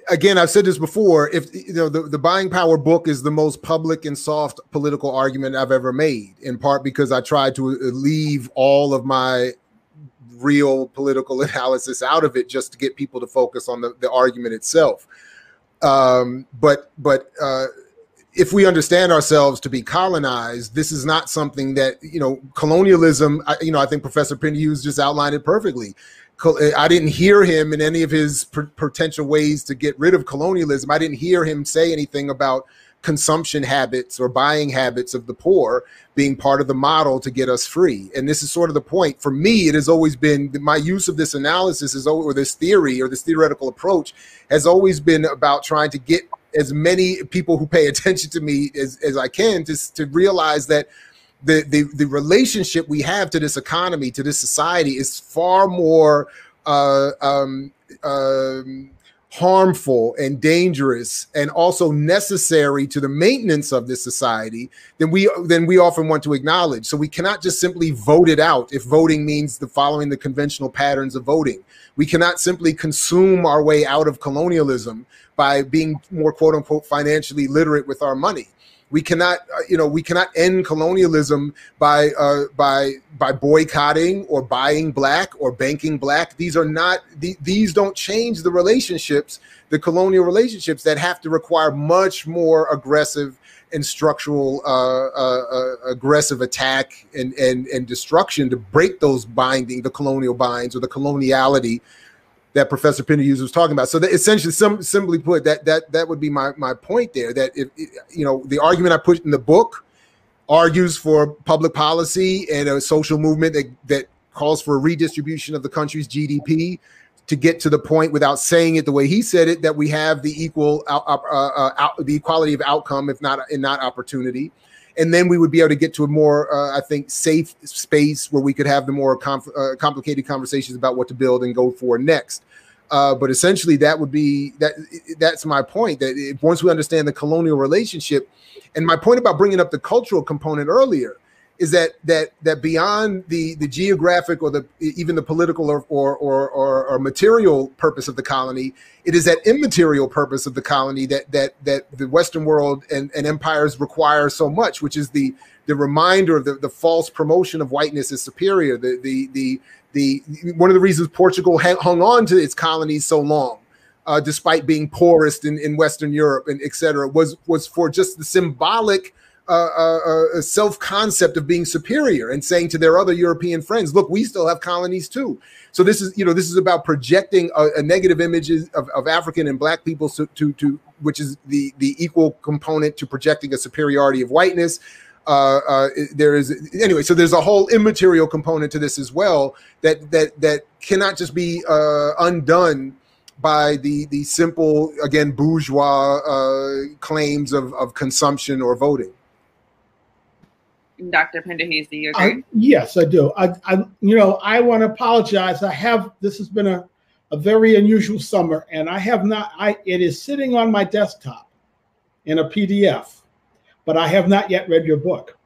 again, I've said this before, if the buying power book is the most public and soft political argument I've ever made, in part because I tried to leave all of my real political analysis out of it just to get people to focus on the argument itself. But if we understand ourselves to be colonized, this is not something that, colonialism, I think Professor Pinderhughes just outlined it perfectly. I didn't hear him in any of his potential ways to get rid of colonialism. I didn't hear him say anything about consumption habits or buying habits of the poor being part of the model to get us free. And this is sort of the point. For me, it has always been my use of this analysis or this theory or this theoretical approach has always been about trying to get as many people who pay attention to me as I can to realize that the relationship we have to this economy, to this society, is far more harmful and dangerous, and also necessary to the maintenance of this society than we often want to acknowledge. So we cannot just simply vote it out if voting means following the conventional patterns of voting. We cannot simply consume our way out of colonialism by being more quote unquote financially literate with our money. We cannot, we cannot end colonialism by boycotting or buying black or banking black. These are not, these don't change the relationships, the colonial relationships that have to require much more aggressive and structural, aggressive attack and destruction to break those the colonial binds or the coloniality that Professor Pinderhughes was talking about. So that essentially, simply put, that would be my point there. That if the argument I put in the book argues for public policy and a social movement that calls for a redistribution of the country's GDP to get to the point, without saying it the way he said it, that we have the the equality of outcome, if not opportunity. And then we would be able to get to a more, I think, safe space where we could have the more complicated conversations about what to build and go for next. But essentially, that's my point. That once we understand the colonial relationship, and my point about bringing up the cultural component earlier, is that beyond the geographic or even the political or material purpose of the colony, it is that immaterial purpose of the colony that the Western world and empires require so much, which is the reminder of the false promotion of whiteness as superior. One of the reasons Portugal hung on to its colonies so long, despite being poorest in Western Europe and et cetera, was for just the symbolic a self-concept of being superior and saying to their other European friends, look, we still have colonies too. So this is about projecting a negative images of African and black people to which is the equal component to projecting a superiority of whiteness. Anyway, so there's a whole immaterial component to this as well that cannot just be undone by the simple, again, bourgeois claims of consumption or voting. Dr. Pinderhughes, do you agree? Yes, I do. I want to apologize. This has been a very unusual summer, and it is sitting on my desktop in a PDF, but I have not yet read your book.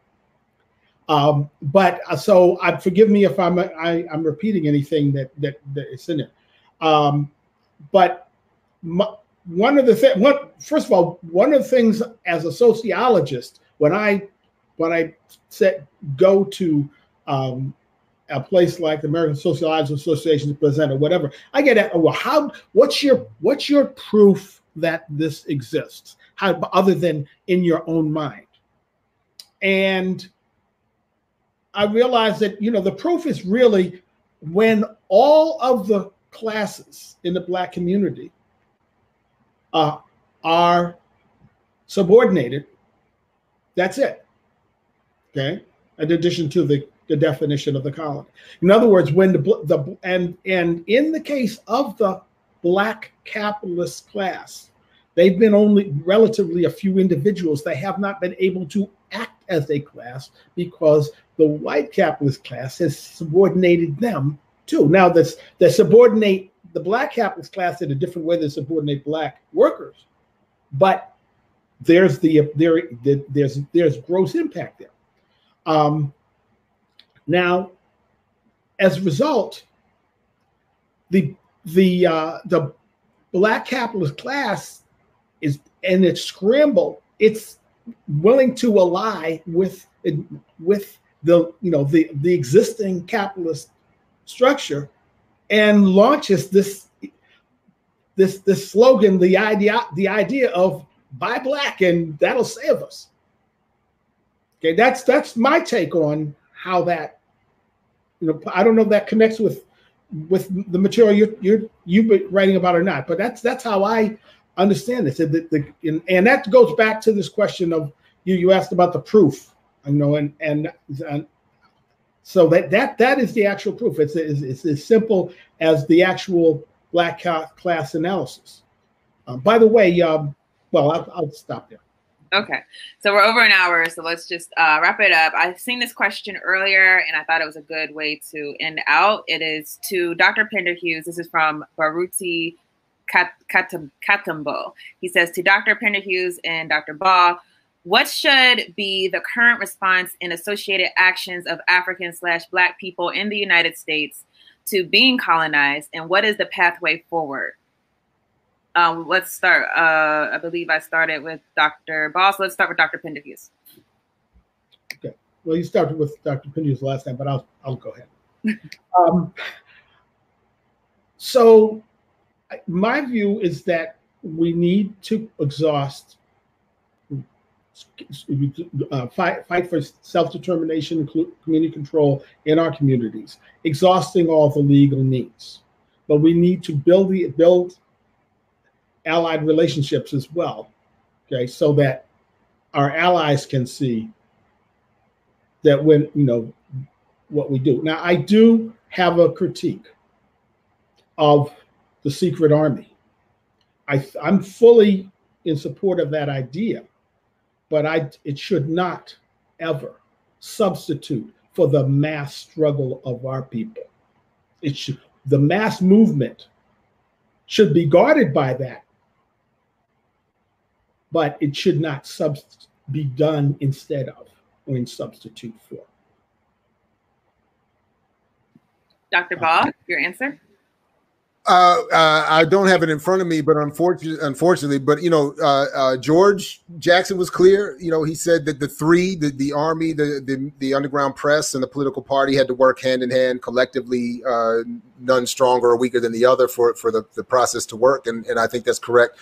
So forgive me if I'm repeating anything that is in it. But one of the things as a sociologist, when I go to a place like the American Sociological Association to present or whatever, I get at, well, what's your proof that this exists? How, other than in your own mind? And I realized that, the proof is really when all of the classes in the Black community are subordinated. That's it. Okay, in addition to the definition of the colony. In other words, when and in the case of the Black capitalist class, they've been only relatively a few individuals. They have not been able to act as a class because the white capitalist class has subordinated them too. Now, they subordinate the Black capitalist class in a different way than subordinate Black workers, but there's gross impact there. Now, as a result, the Black capitalist class is in its scramble. It's willing to ally with the existing capitalist structure, and launches this slogan, the idea of buy Black and that'll save us. Okay, that's my take on how that, I don't know if that connects with the material you've been writing about or not, but that's how I understand this. And that goes back to this question of you asked about the proof, and so that is the actual proof. It's as simple as the actual Black class analysis. By the way, I'll stop there. Okay, so we're over an hour, so let's just wrap it up. I've seen this question earlier, and I thought it was a good way to end out. It is to Dr. Pinderhughes. This is from Baruti Katambo. He says, to Dr. Pinderhughes and Dr. Ball, what should be the current response and associated actions of African/Black people in the United States to being colonized, and what is the pathway forward? Let's start. I believe I started with Dr. Ball, so let's start with Dr. Pinderhughes. Okay. Well, you started with Dr. Pinderhughes last time, but I'll go ahead. So my view is that we need to exhaust, fight for self-determination, community control in our communities, exhausting all the legal needs. But we need to build allied relationships as well, okay, so that our allies can see that when, what we do. Now, I do have a critique of the secret army. I'm fully in support of that idea, but it should not ever substitute for the mass struggle of our people. The mass movement should be guarded by that, but it should not be done instead of or in substitute for. Dr. Ball, your answer? I don't have it in front of me, but unfortunately, George Jackson was clear. He said that the army, the underground press, and the political party had to work hand in hand collectively, none stronger or weaker than the other for the process to work. And I think that's correct.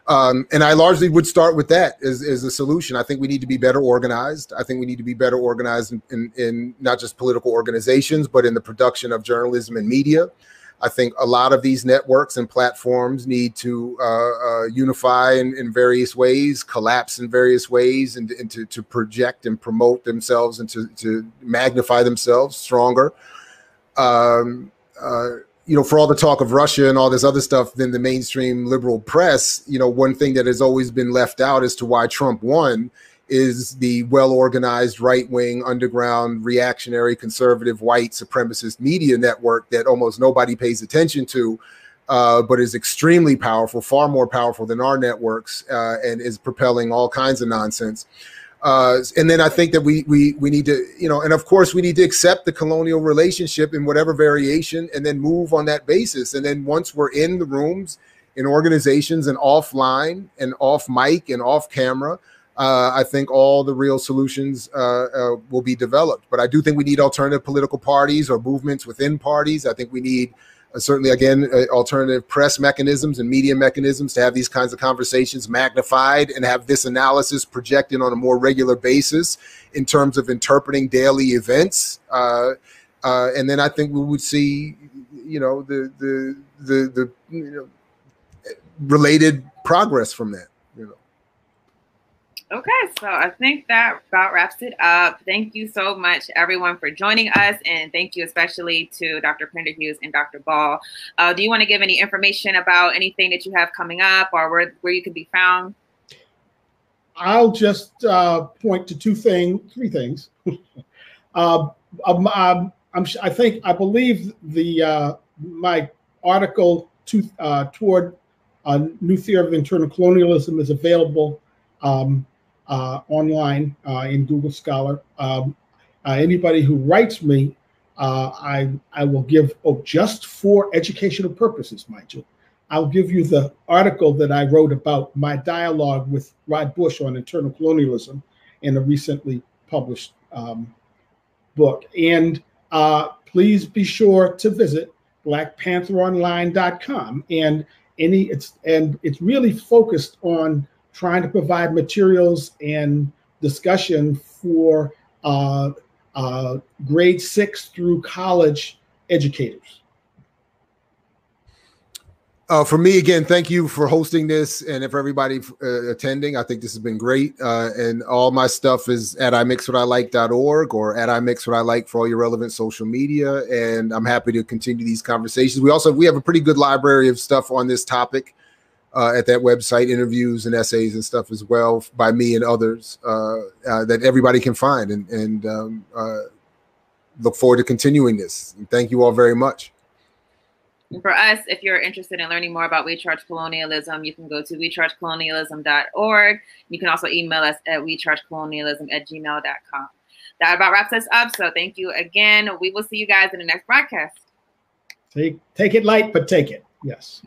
And I largely would start with that as a solution. I think we need to be better organized. I think we need to be better organized in not just political organizations, but in the production of journalism and media. I think a lot of these networks and platforms need to unify in various ways, collapse in various ways, and to project and promote themselves and to magnify themselves stronger. For all the talk of Russia and all this other stuff, then the mainstream liberal press, one thing that has always been left out as to why Trump won is the well-organized right-wing underground reactionary conservative white supremacist media network that almost nobody pays attention to, but is extremely powerful, far more powerful than our networks, and is propelling all kinds of nonsense. And then I think that we need to, and of course we need to accept the colonial relationship in whatever variation and then move on that basis. And then once we're in the rooms, in organizations and offline and off mic and off camera, I think all the real solutions will be developed. But I do think we need alternative political parties or movements within parties. I think we need certainly, again, alternative press mechanisms and media mechanisms to have these kinds of conversations magnified and have this analysis projected on a more regular basis in terms of interpreting daily events. And then I think we would see, the related progress from that. Okay, so I think that about wraps it up. Thank you so much, everyone, for joining us, and thank you especially to Dr. Pinderhughes and Dr. Ball. Do you want to give any information about anything that you have coming up, or where you can be found? I'll just point to three things. I believe my article toward a new theory of internal colonialism is available online in Google Scholar. Anybody who writes me, I will give, just for educational purposes, mind you, I'll give you the article that I wrote about my dialogue with Rod Bush on internal colonialism in a recently published book. And please be sure to visit blackpantheronline.com. And it's really focused on trying to provide materials and discussion for grade 6 through college educators. For me, again, thank you for hosting this and for everybody attending. I think this has been great. And all my stuff is at imixwhatilike.org or at imixwhatilike for all your relevant social media. And I'm happy to continue these conversations. We have a pretty good library of stuff on this topic at that website, interviews and essays and stuff as well by me and others that everybody can find. And look forward to continuing this. And thank you all very much. And for us, if you're interested in learning more about We Charge Colonialism, you can go to wechargecolonialism.org. You can also email us at wechargecolonialism@gmail.com. That about wraps us up. So thank you again. We will see you guys in the next broadcast. Take it light, but take it. Yes.